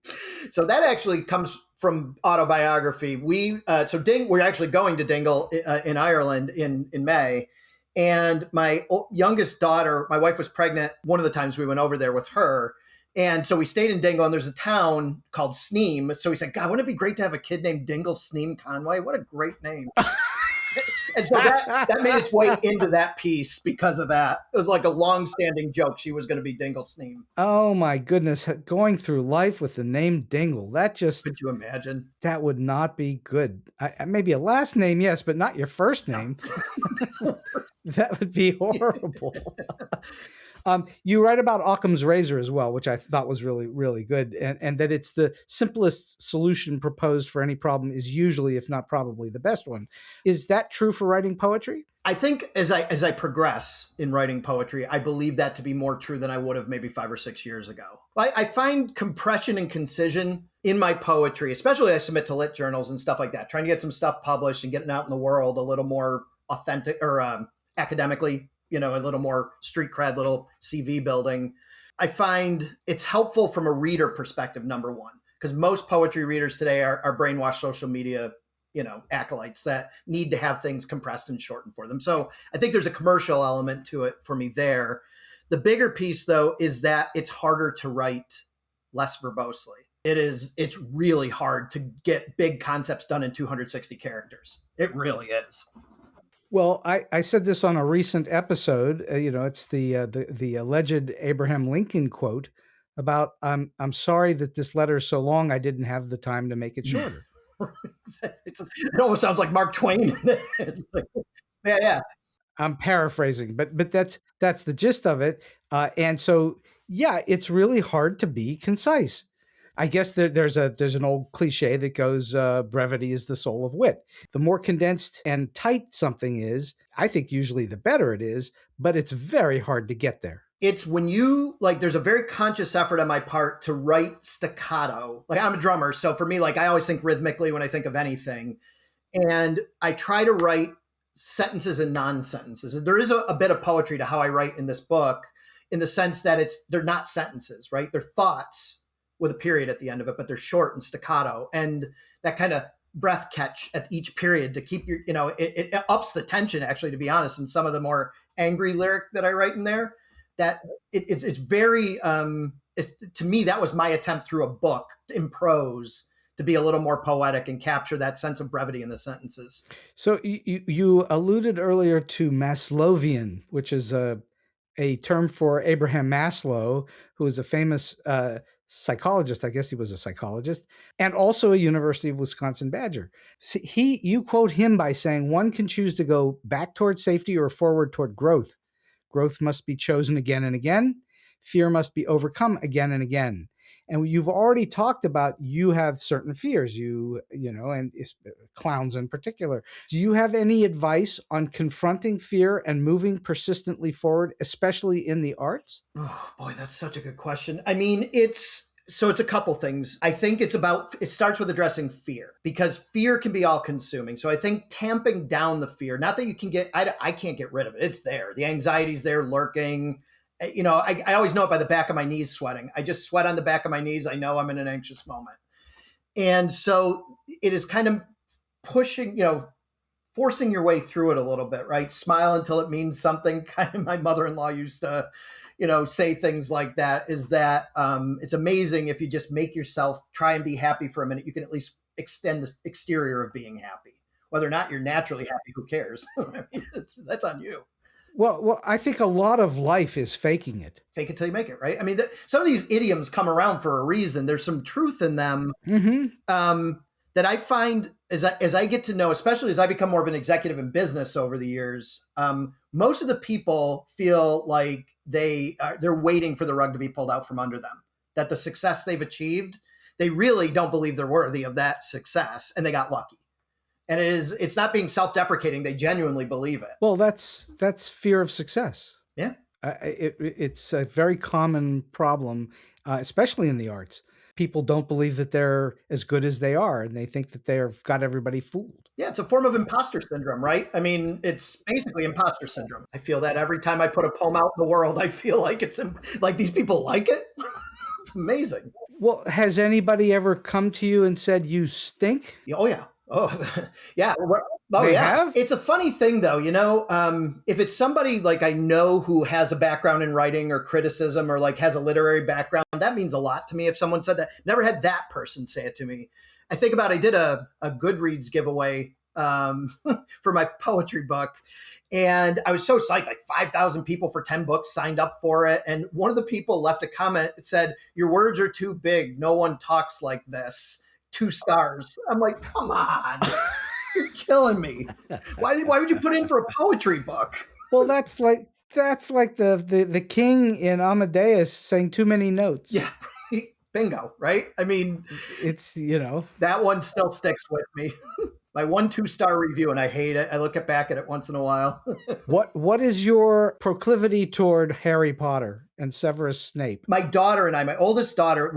B: So that actually comes from autobiography. We're actually going to Dingle in Ireland in May. And my youngest daughter, my wife was pregnant one of the times we went over there with her. And so we stayed in Dingle, and there's a town called Sneem. So we said, God, wouldn't it be great to have a kid named Dingle Sneem Conway? What a great name. And so that made its way into that piece because of that. It was like a long-standing joke. She was going to be Dingle Sneem.
A: Oh, my goodness. Going through life with the name Dingle. Could
B: you imagine? That
A: would not be good. Maybe a last name, yes, but not your first name. No. That would be horrible. You write about Occam's razor as well, which I thought was really, really good. And that it's the simplest solution proposed for any problem is usually, if not probably, the best one. Is that true for writing poetry?
B: I think as I progress in writing poetry, I believe that to be more true than I would have maybe 5 or 6 years ago. I find compression and concision in my poetry, especially I submit to lit journals and stuff like that, trying to get some stuff published and getting out in the world a little more authentic or academically, a little more street cred, little CV building. I find it's helpful from a reader perspective, number one, because most poetry readers today are brainwashed social media, acolytes that need to have things compressed and shortened for them. So I think there's a commercial element to it for me there. The bigger piece, though, is that it's harder to write less verbosely. It's really hard to get big concepts done in 260 characters. It really is.
A: Well, I said this on a recent episode. It's the alleged Abraham Lincoln quote about I'm sorry that this letter is so long. I didn't have the time to make it shorter.
B: It almost sounds like Mark Twain. Yeah.
A: I'm paraphrasing, but that's the gist of it. And so, yeah, it's really hard to be concise. I guess there's an old cliche that goes, brevity is the soul of wit. The more condensed and tight something is, I think usually the better it is, but it's very hard to get there.
B: It's when you like, there's a very conscious effort on my part to write staccato. Like I'm a drummer. So for me, like I always think rhythmically when I think of anything. And I try to write sentences and non-sentences. There is a bit of poetry to how I write in this book, in the sense that they're not sentences, right? They're thoughts with a period at the end of it, but they're short and staccato. And that kind of breath catch at each period to keep your, it ups the tension, actually, to be honest. And some of the more angry lyric that I write in there, that it's very, to me, that was my attempt through a book in prose to be a little more poetic and capture that sense of brevity in the sentences.
A: So you alluded earlier to Maslowian, which is a term for Abraham Maslow, who was a famous psychologist. I guess he was a psychologist, and also a University of Wisconsin Badger. So you quote him by saying, one can choose to go back toward safety or forward toward growth. Growth must be chosen again and again. Fear must be overcome again and again. And you've already talked about, you have certain fears, and clowns in particular. Do you have any advice on confronting fear and moving persistently forward, especially in the arts?
B: Oh boy, that's such a good question. I mean, it's a couple things. I think it starts with addressing fear, because fear can be all consuming. So I think tamping down the fear, not that you can I can't get rid of it. It's there. The anxiety's there lurking. I always know it by the back of my knees sweating. I just sweat on the back of my knees. I know I'm in an anxious moment. And so it is kind of pushing, forcing your way through it a little bit, right? Smile until it means something. Kind of my mother-in-law used to, say things like that, is that it's amazing if you just make yourself try and be happy for a minute. You can at least extend the exterior of being happy. Whether or not you're naturally happy, who cares? I mean, that's on you.
A: Well, I think a lot of life is faking it.
B: Fake it till you make it, right? I mean, some of these idioms come around for a reason. There's some truth in them that I find as I get to know, especially as I become more of an executive in business over the years. Most of the people feel like they're waiting for the rug to be pulled out from under them. That the success they've achieved, they really don't believe they're worthy of that success, and they got lucky. And it's not being self-deprecating. They genuinely believe it.
A: Well, that's fear of success.
B: Yeah.
A: It's a very common problem, especially in the arts. People don't believe that they're as good as they are, and they think that they've got everybody fooled.
B: Yeah, it's a form of imposter syndrome, right? I mean, it's basically imposter syndrome. I feel that every time I put a poem out in the world, I feel like it's like these people like it. It's amazing.
A: Well, has anybody ever come to you and said, you stink?
B: Oh, yeah. Oh, yeah.
A: They have?
B: It's a funny thing, though, if it's somebody like I know who has a background in writing or criticism, or like has a literary background, that means a lot to me. If someone said that, never had that person say it to me. I think about, I did a Goodreads giveaway for my poetry book. And I was so psyched, like 5,000 people for 10 books signed up for it. And one of the people left a comment that said, "Your words are too big. No one talks like this. 2 stars. I'm like, come on, you're killing me. Why would you put in for a poetry book?
A: Well, that's like the king in Amadeus saying too many notes.
B: Yeah, bingo, right? I mean,
A: it's,
B: that one still sticks with me. My 1 2-star review, and I hate it. I look back at it once in a while.
A: What is your proclivity toward Harry Potter and Severus Snape?
B: My daughter and I, my oldest daughter,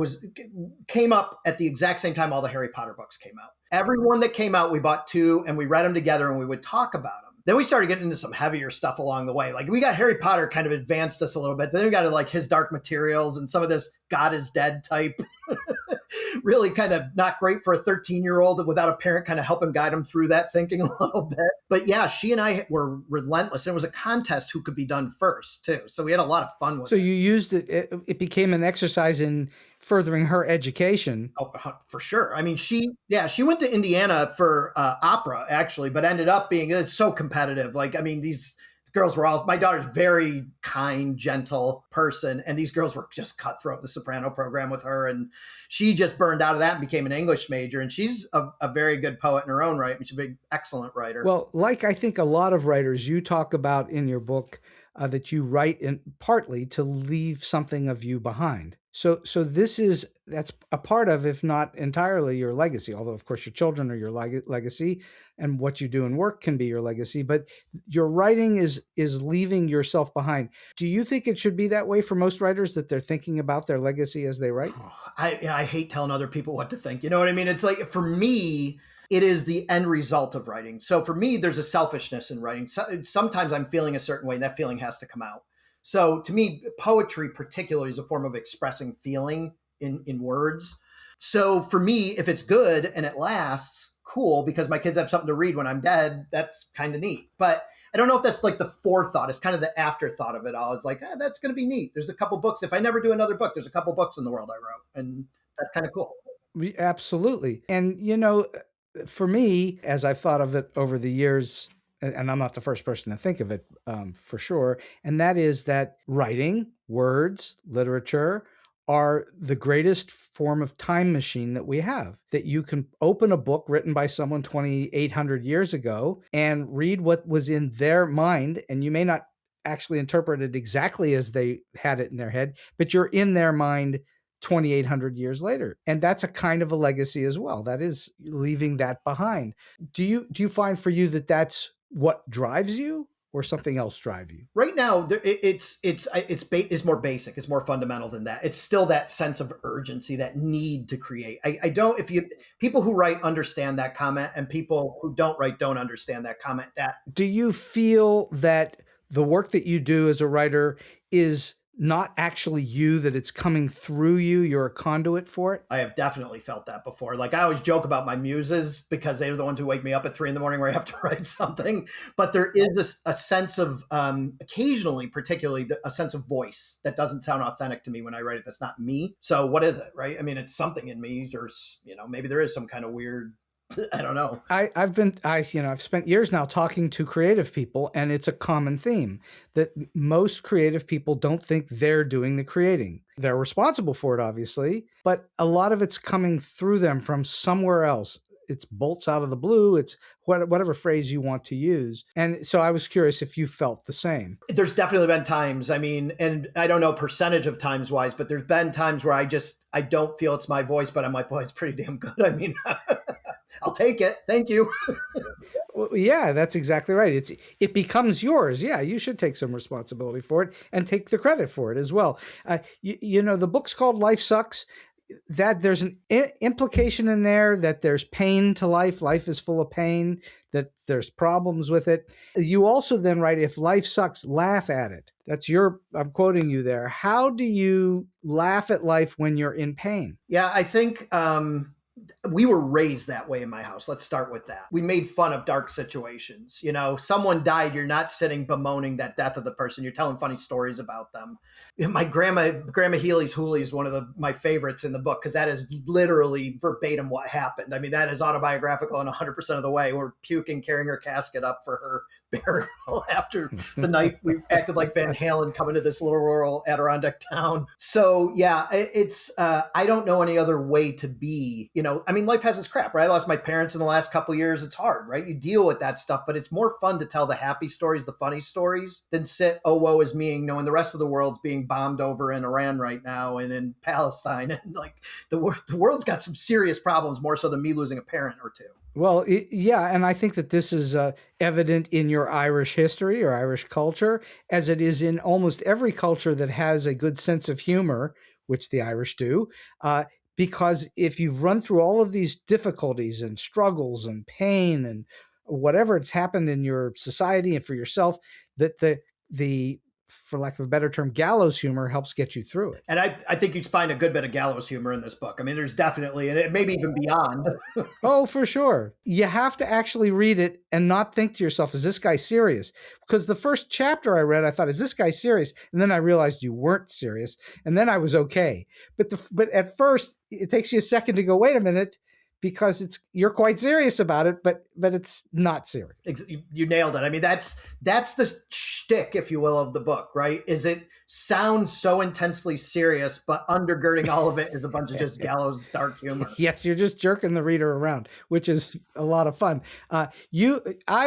B: came up at the exact same time all the Harry Potter books came out. Every one that came out, we bought 2, and we read them together, and we would talk about them. Then we started getting into some heavier stuff along the way. Like, we got Harry Potter kind of advanced us a little bit. Then we got to like His Dark Materials and some of this God is Dead type. Really kind of not great for a 13-year-old without a parent kind of helping guide them through that thinking a little bit. But yeah, she and I were relentless. And it was a contest who could be done first too. So we had a lot of fun with it.
A: So you used it. It became an exercise in furthering her education.
B: Oh, for sure. I mean, she went to Indiana for opera actually, but ended up it's so competitive. Like, I mean, these girls were my daughter's very kind, gentle person. And these girls were just cutthroat, the soprano program with her. And she just burned out of that and became an English major. And she's a very good poet in her own right. She's a big, excellent writer.
A: Well, like I think a lot of writers, you talk about in your book that you write partly to leave something of you behind. So that's a part of, if not entirely, your legacy. Although, of course, your children are your legacy, and what you do in work can be your legacy. But your writing is leaving yourself behind. Do you think it should be that way for most writers, that they're thinking about their legacy as they write?
B: I hate telling other people what to think. You know what I mean? It's like, for me, it is the end result of writing. So for me, there's a selfishness in writing. Sometimes I'm feeling a certain way, and that feeling has to come out. So to me, poetry particularly is a form of expressing feeling in words. So for me, if it's good and it lasts, cool, because my kids have something to read when I'm dead. That's kind of neat. But I don't know if that's like the forethought. It's kind of the afterthought of it all. It's like, that's going to be neat. There's a couple books. If I never do another book, there's a couple books in the world I wrote. And that's kind of cool.
A: Absolutely. And, for me, as I've thought of it over the years, and I'm not the first person to think of it, for sure, and that is that writing, words, literature are the greatest form of time machine that we have. That you can open a book written by someone 2,800 years ago and read what was in their mind, and you may not actually interpret it exactly as they had it in their head, but you're in their mind 2,800 years later. And that's a kind of a legacy as well. That is leaving that behind. Do you find for you that that's what drives you, or something else drive you?
B: Right now, it's more basic. It's more fundamental than that. It's still that sense of urgency, that need to create. I don't, people who write understand that comment, and people who don't write don't understand that comment.
A: Do you feel that the work that you do as a writer is not actually you, that it's coming through you, you're a conduit for it?
B: I have definitely felt that before. Like, I always joke about my muses, because they're the ones who wake me up at 3 a.m. where I have to write something. But there is a sense of, occasionally, particularly, a sense of voice that doesn't sound authentic to me when I write it. That's not me. So what is it, right? I mean, it's something in me, or, maybe there is some kind of weird, I don't know.
A: I've spent years now talking to creative people, and it's a common theme that most creative people don't think they're doing the creating. They're responsible for it, obviously, but a lot of it's coming through them from somewhere else. It's bolts out of the blue. It's whatever phrase you want to use. And so I was curious if you felt the same.
B: There's definitely been times, and I don't know percentage of times wise, but there's been times where I don't feel it's my voice, but I'm like, boy, it's pretty damn good. I mean, I'll take it. Thank you.
A: Well, yeah, that's exactly right. It becomes yours. Yeah, you should take some responsibility for it and take the credit for it as well. The book's called Life Sucks. That there's an implication in there that there's pain to life. Life is full of pain, that there's problems with it. You also then write, if life sucks, laugh at it. I'm quoting you there. How do you laugh at life when you're in pain?
B: Yeah, I think we were raised that way in my house. Let's start with that. We made fun of dark situations. Someone died. You're not sitting bemoaning that death of the person. You're telling funny stories about them. My Grandma Healy's Hooley is one of my favorites in the book, because that is literally verbatim what happened. I mean, that is autobiographical in 100% of the way. We're puking, carrying her casket up for her burial after the night we acted like Van Halen coming to this little rural Adirondack town. So yeah, it's I don't know any other way to be. Life has its crap, right? I lost my parents in the last couple of years. It's hard, right? You deal with that stuff, but it's more fun to tell the happy stories, the funny stories, than sit, oh, woe is me, knowing the rest of the world's being bombed over in Iran right now and in Palestine. And like the world's got some serious problems, more so than me losing a parent or two.
A: Well, yeah, and I think that this is evident in your Irish history or Irish culture, as it is in almost every culture that has a good sense of humor, which the Irish do, because if you've run through all of these difficulties and struggles and pain and whatever it's happened in your society and for yourself, that the for lack of a better term, gallows humor helps get you through it.
B: And I think you'd find a good bit of gallows humor in this book. I mean, there's definitely, and it maybe even beyond.
A: Oh, for sure. You have to actually read it and not think to yourself, is this guy serious? Because the first chapter I read, I thought, is this guy serious? And then I realized you weren't serious. And then I was okay. But at first, it takes you a second to go, wait a minute, because you're quite serious about it, but it's not serious.
B: You nailed it. I mean, that's the shtick, if you will, of the book, right? Is it sounds so intensely serious, but undergirding all of it is a bunch of just gallows dark humor.
A: Yes, you're just jerking the reader around, which is a lot of fun. I,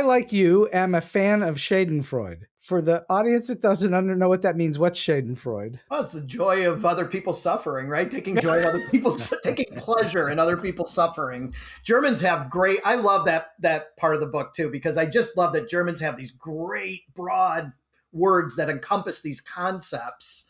A: like you, am a fan of Schadenfreude. For the audience that doesn't know what that means, what's Schadenfreude?
B: Well, it's the joy of other people's suffering, right? Taking joy in other people's, taking pleasure in other people's suffering. Germans have great. I love that part of the book too, because I just love that Germans have these great broad words that encompass these concepts.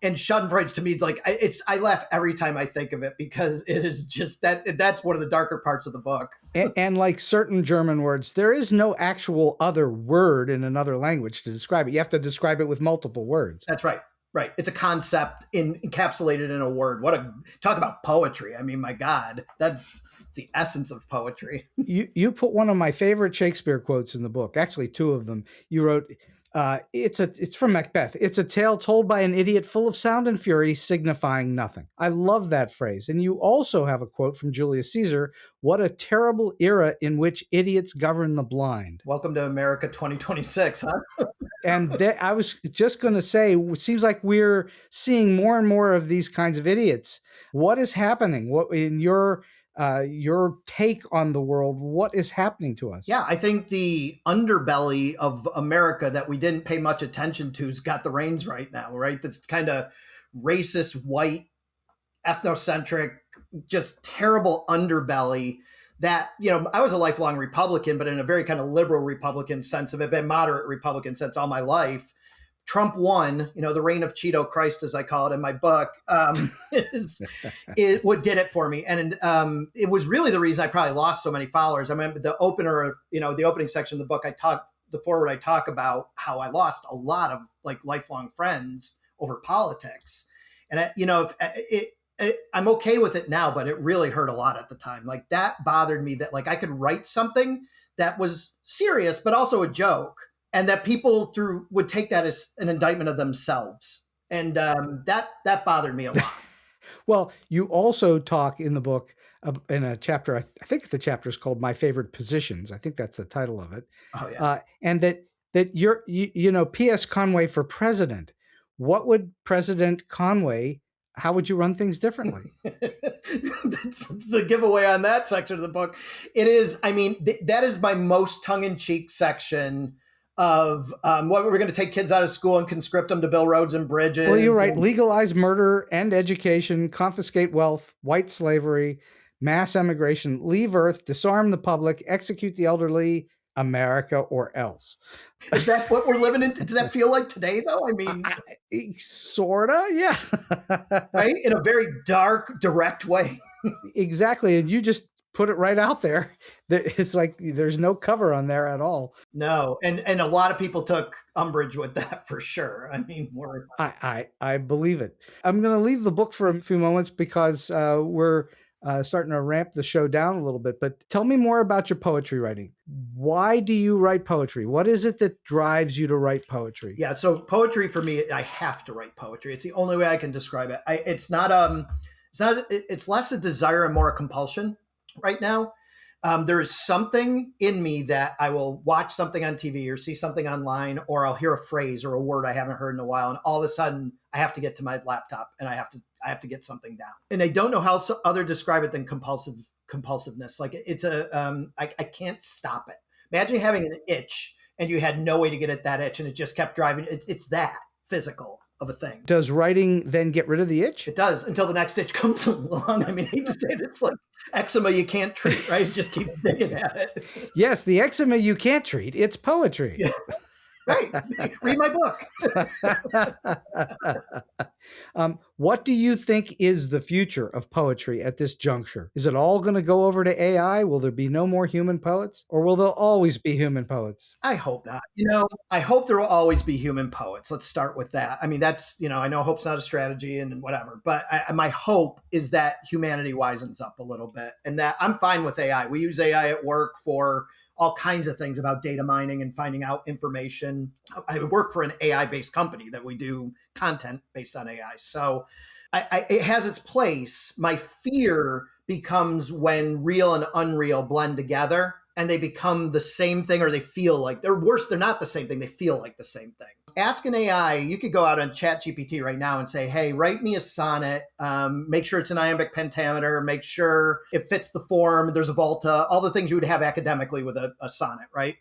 B: And Schadenfreude to me, it's like I laugh every time I think of it because it is just that's one of the darker parts of the book.
A: And like certain German words, there is no actual other word in another language to describe it. You have to describe it with multiple words.
B: That's right. Right. It's a concept encapsulated in a word. Talk about poetry. I mean, my God, it's the essence of poetry.
A: You put one of my favorite Shakespeare quotes in the book, actually two of them. You wrote, it's from Macbeth. It's a tale told by an idiot full of sound and fury, signifying nothing. I love that phrase. And you also have a quote from Julius Caesar. What a terrible era in which idiots govern the blind.
B: Welcome to America 2026, huh?
A: And I was just going to say, it seems like we're seeing more and more of these kinds of idiots. What is happening? What in your take on the world, what is happening to us?
B: Yeah, I think the underbelly of America that we didn't pay much attention to has got the reins right now, right? This kind of racist, white, ethnocentric, just terrible underbelly that, I was a lifelong Republican, but in a very kind of liberal Republican sense of it, been moderate Republican sense all my life. Trump won, the reign of Cheeto Christ, as I call it in my book, is what did it for me. And it was really the reason I probably lost so many followers. I remember the opener, the opening section of the book, the forward, I talk about how I lost a lot of like lifelong friends over politics. And, I'm okay with it now, but it really hurt a lot at the time. Like that bothered me that like I could write something that was serious, but also a joke. And that people would take that as an indictment of themselves. And that bothered me a lot.
A: Well, you also talk in the book in a chapter, I think the chapter is called My Favorite Positions. I think that's the title of it.
B: Oh, yeah.
A: And that P.S. Conway for president. What would President Conway, how would you run things differently?
B: That's the giveaway on that section of the book. It is, that is my most tongue-in-cheek section of what we're going to take kids out of school and conscript them to build roads and bridges.
A: Well, you're right. Legalize murder and education, confiscate wealth, white slavery, mass emigration, leave Earth, disarm the public, execute the elderly, America or else.
B: Is that what we're living in? Does that feel like today, though?
A: Sorta, yeah.
B: Right? In a very dark, direct way.
A: Exactly. And you just put it right out there. It's like there's no cover on there at all.
B: No, and a lot of people took umbrage with that for sure.
A: I believe it. I'm going to leave the book for a few moments because we're starting to ramp the show down a little bit. But tell me more about your poetry writing. Why do you write poetry? What is it that drives you to write poetry?
B: Yeah, so poetry for me, I have to write poetry. It's the only way I can describe it. It's less a desire and more a compulsion. Right now, there is something in me that I will watch something on TV or see something online, or I'll hear a phrase or a word I haven't heard in a while, and all of a sudden I have to get to my laptop and I have to get something down. And I don't know how other describe it than compulsiveness. Like it's I can't stop it. Imagine having an itch and you had no way to get at that itch, and it just kept driving. It's that physical of a thing.
A: Does writing then get rid of the itch?
B: It does, until the next itch comes along. I hate to say it, it's like eczema you can't treat, right? You just keep digging at it.
A: Yes, the eczema you can't treat. It's poetry.
B: Yeah. Right. Read my book.
A: What do you think is the future of poetry at this juncture? Is it all going to go over to AI? Will there be no more human poets? Or will there always be human poets?
B: I hope not. I hope there will always be human poets. Let's start with that. That's, I know hope's not a strategy and whatever, but my hope is that humanity wisens up a little bit, and that I'm fine with AI. We use AI at work for all kinds of things about data mining and finding out information. I work for an AI-based company that we do content based on AI. So it has its place. My fear becomes when real and unreal blend together and they become the same thing, or they feel like they're worse. They're not the same thing. They feel like the same thing. Ask an AI, you could go out on ChatGPT right now and say, hey, write me a sonnet. Make sure it's an iambic pentameter. Make sure it fits the form. There's a volta, all the things you would have academically with a sonnet, right?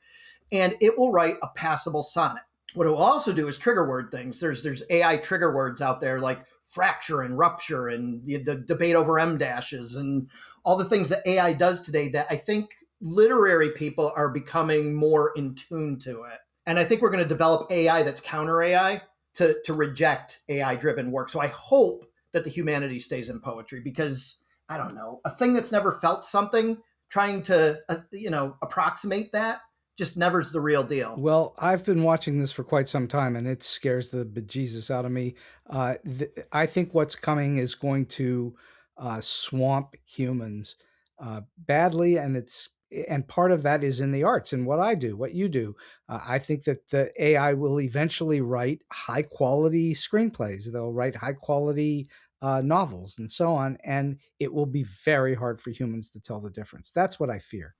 B: And it will write a passable sonnet. What it will also do is trigger word things. There's AI trigger words out there like fracture and rupture and the debate over M dashes and all the things that AI does today that I think literary people are becoming more in tune to it. And I think we're going to develop AI that's counter AI to reject AI driven work. So I hope that the humanity stays in poetry because I don't know, a thing that's never felt something, trying to, approximate that just never's the real deal.
A: Well, I've been watching this for quite some time, and it scares the bejesus out of me. I think what's coming is going to swamp humans badly, and part of that is in the arts and what I do, what you do. I think that the AI will eventually write high quality screenplays. They'll write high quality novels and so on, and it will be very hard for humans to tell the difference. That's what I fear.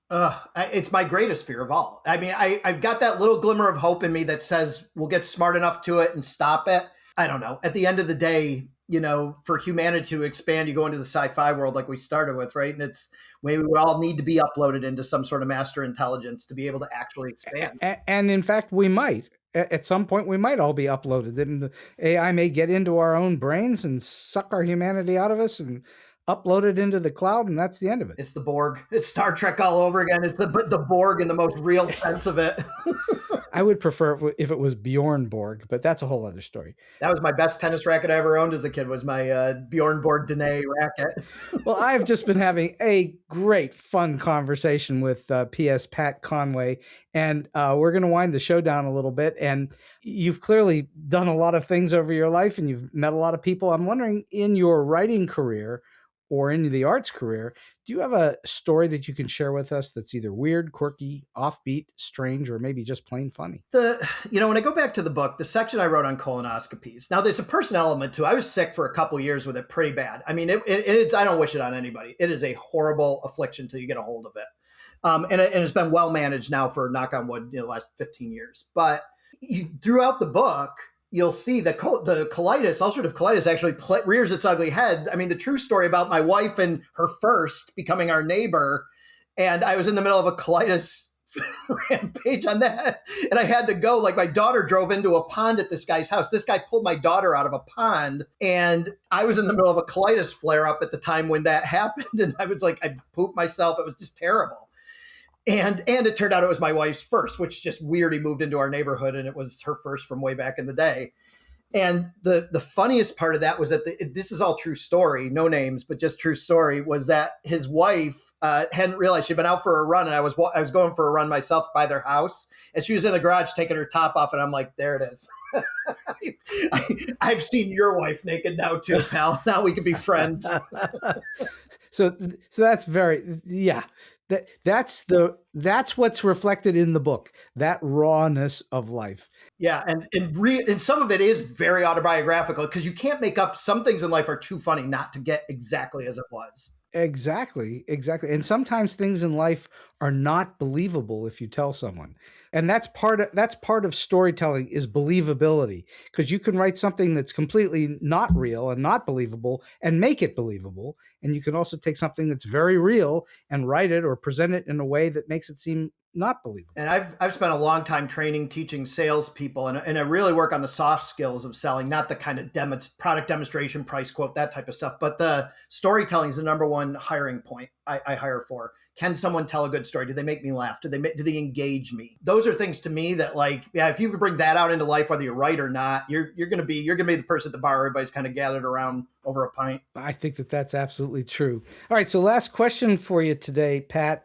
B: It's my greatest fear of all. I mean, I've got that little glimmer of hope in me that says we'll get smart enough to it and stop it. I don't know. At the end of the day, for humanity to expand, you go into the sci-fi world like we started with, right? And it's maybe we all need to be uploaded into some sort of master intelligence to be able to actually expand.
A: And in fact, we might. At some point, we might all be uploaded. And the AI may get into our own brains and suck our humanity out of us and upload it into the cloud, and that's the end of it.
B: It's the Borg. It's Star Trek all over again. It's the Borg in the most real sense of it.
A: I would prefer if it was Bjorn Borg, but that's a whole other story.
B: That was my best tennis racket I ever owned as a kid, was my Bjorn Borg Dene racket.
A: Well, I've just been having a great, fun conversation with P.S. Pat Conway, and we're going to wind the show down a little bit. And you've clearly done a lot of things over your life, and you've met a lot of people. I'm wondering, in your writing career or in the arts career, do you have a story that you can share with us that's either weird, quirky, offbeat, strange, or maybe just plain funny?
B: When I go back to the book, the section I wrote on colonoscopies, now there's a personal element too. I was sick for a couple of years with it pretty bad. I mean, it's, I don't wish it on anybody. It is a horrible affliction till you get a hold of it. And it's been well managed now for, knock on wood, the last 15 years. But throughout the book, you'll see that the colitis, ulcerative colitis, actually rears its ugly head. I mean, the true story about my wife and her first becoming our neighbor, and I was in the middle of a colitis rampage on that, and I had to go. Like, my daughter drove into a pond at this guy's house. This guy pulled my daughter out of a pond, and I was in the middle of a colitis flare-up at the time when that happened, and I was like, I pooped myself. It was just terrible. And it turned out it was my wife's first, which just weirdly moved into our neighborhood, and it was her first from way back in the day. And the funniest part of that was that this is all true story, no names, but just true story, was that his wife hadn't realized she'd been out for a run, and I was going for a run myself by their house, and she was in the garage taking her top off, and I'm like, there it is. I've seen your wife naked now too, pal. Now we can be friends.
A: So that's that's what's reflected in the book, that rawness of life.
B: Yeah, and some of it is very autobiographical, because you can't make up. Some things in life are too funny not to get exactly as it was.
A: Exactly. And sometimes things in life are not believable if you tell someone. And that's part of storytelling, is believability, because you can write something that's completely not real and not believable and make it believable. And you can also take something that's very real and write it or present it in a way that makes it seem not believable.
B: And I've spent a long time teaching salespeople, and I really work on the soft skills of selling, not the kind of product demonstration, price quote, that type of stuff. But the storytelling is the number one hiring point I hire for. Can someone tell a good story? Do they make me laugh? Do they engage me? Those are things to me that, like, yeah, if you could bring that out into life, whether you're right or not, you're gonna be the person at the bar everybody's kind of gathered around over a pint.
A: I think that's absolutely true. All right, so last question for you today, Pat.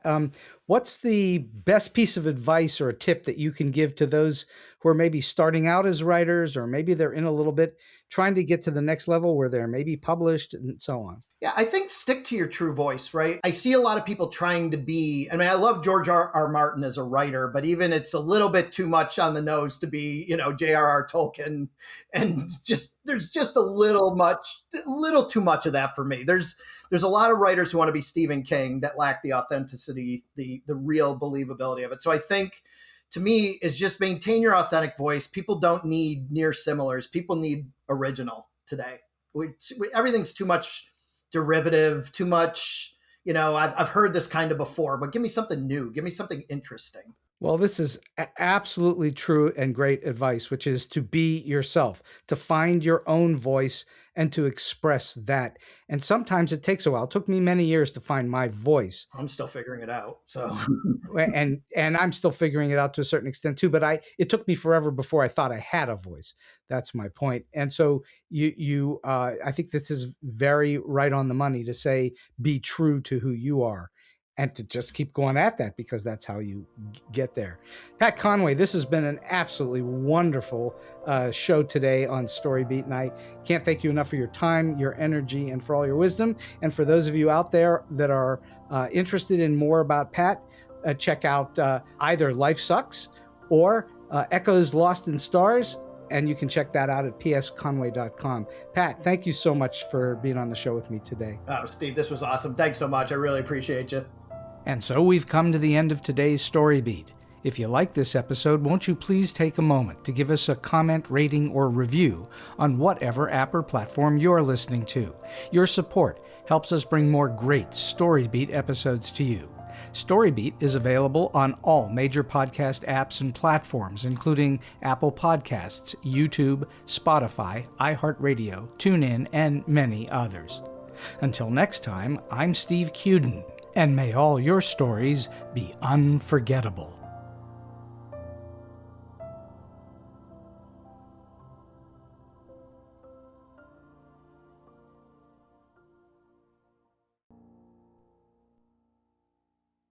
A: What's the best piece of advice or a tip that you can give to those who are maybe starting out as writers, or maybe they're in a little bit trying to get to the next level where they're maybe published and so on?
B: Yeah, I think stick to your true voice, right? I see a lot of people trying to be, I mean, I love George R. Martin as a writer, but even it's a little bit too much on the nose to be, J.R.R. Tolkien. And there's just a little too much of that for me. There's a lot of writers who want to be Stephen King that lack the authenticity, the real believability of it. So I think, to me, is just maintain your authentic voice. People don't need near similars. People need original today. Everything's too much derivative, too much, I've heard this kind of before, but give me something new. Give me something interesting.
A: Well, this is absolutely true and great advice, which is to be yourself, to find your own voice and to express that. And sometimes it takes a while. It took me many years to find my voice.
B: I'm still figuring it out. So,
A: and I'm still figuring it out to a certain extent too, but it took me forever before I thought I had a voice. That's my point. And so I think this is very right on the money to say, be true to who you are, and to just keep going at that, because that's how you get there. Pat Conway, this has been an absolutely wonderful show today on StoryBeat, and I can't thank you enough for your time, your energy, and for all your wisdom. And for those of you out there that are interested in more about Pat, check out either Life Sucks or Echoes Lost in Stars, and you can check that out at psconway.com. Pat, thank you so much for being on the show with me today.
B: Oh, Steve, this was awesome. Thanks so much. I really appreciate you.
A: And so we've come to the end of today's StoryBeat. If you like this episode, won't you please take a moment to give us a comment, rating, or review on whatever app or platform you're listening to. Your support helps us bring more great StoryBeat episodes to you. StoryBeat is available on all major podcast apps and platforms, including Apple Podcasts, YouTube, Spotify, iHeartRadio, TuneIn, and many others. Until next time, I'm Steve Cuden, and may all your stories be unforgettable.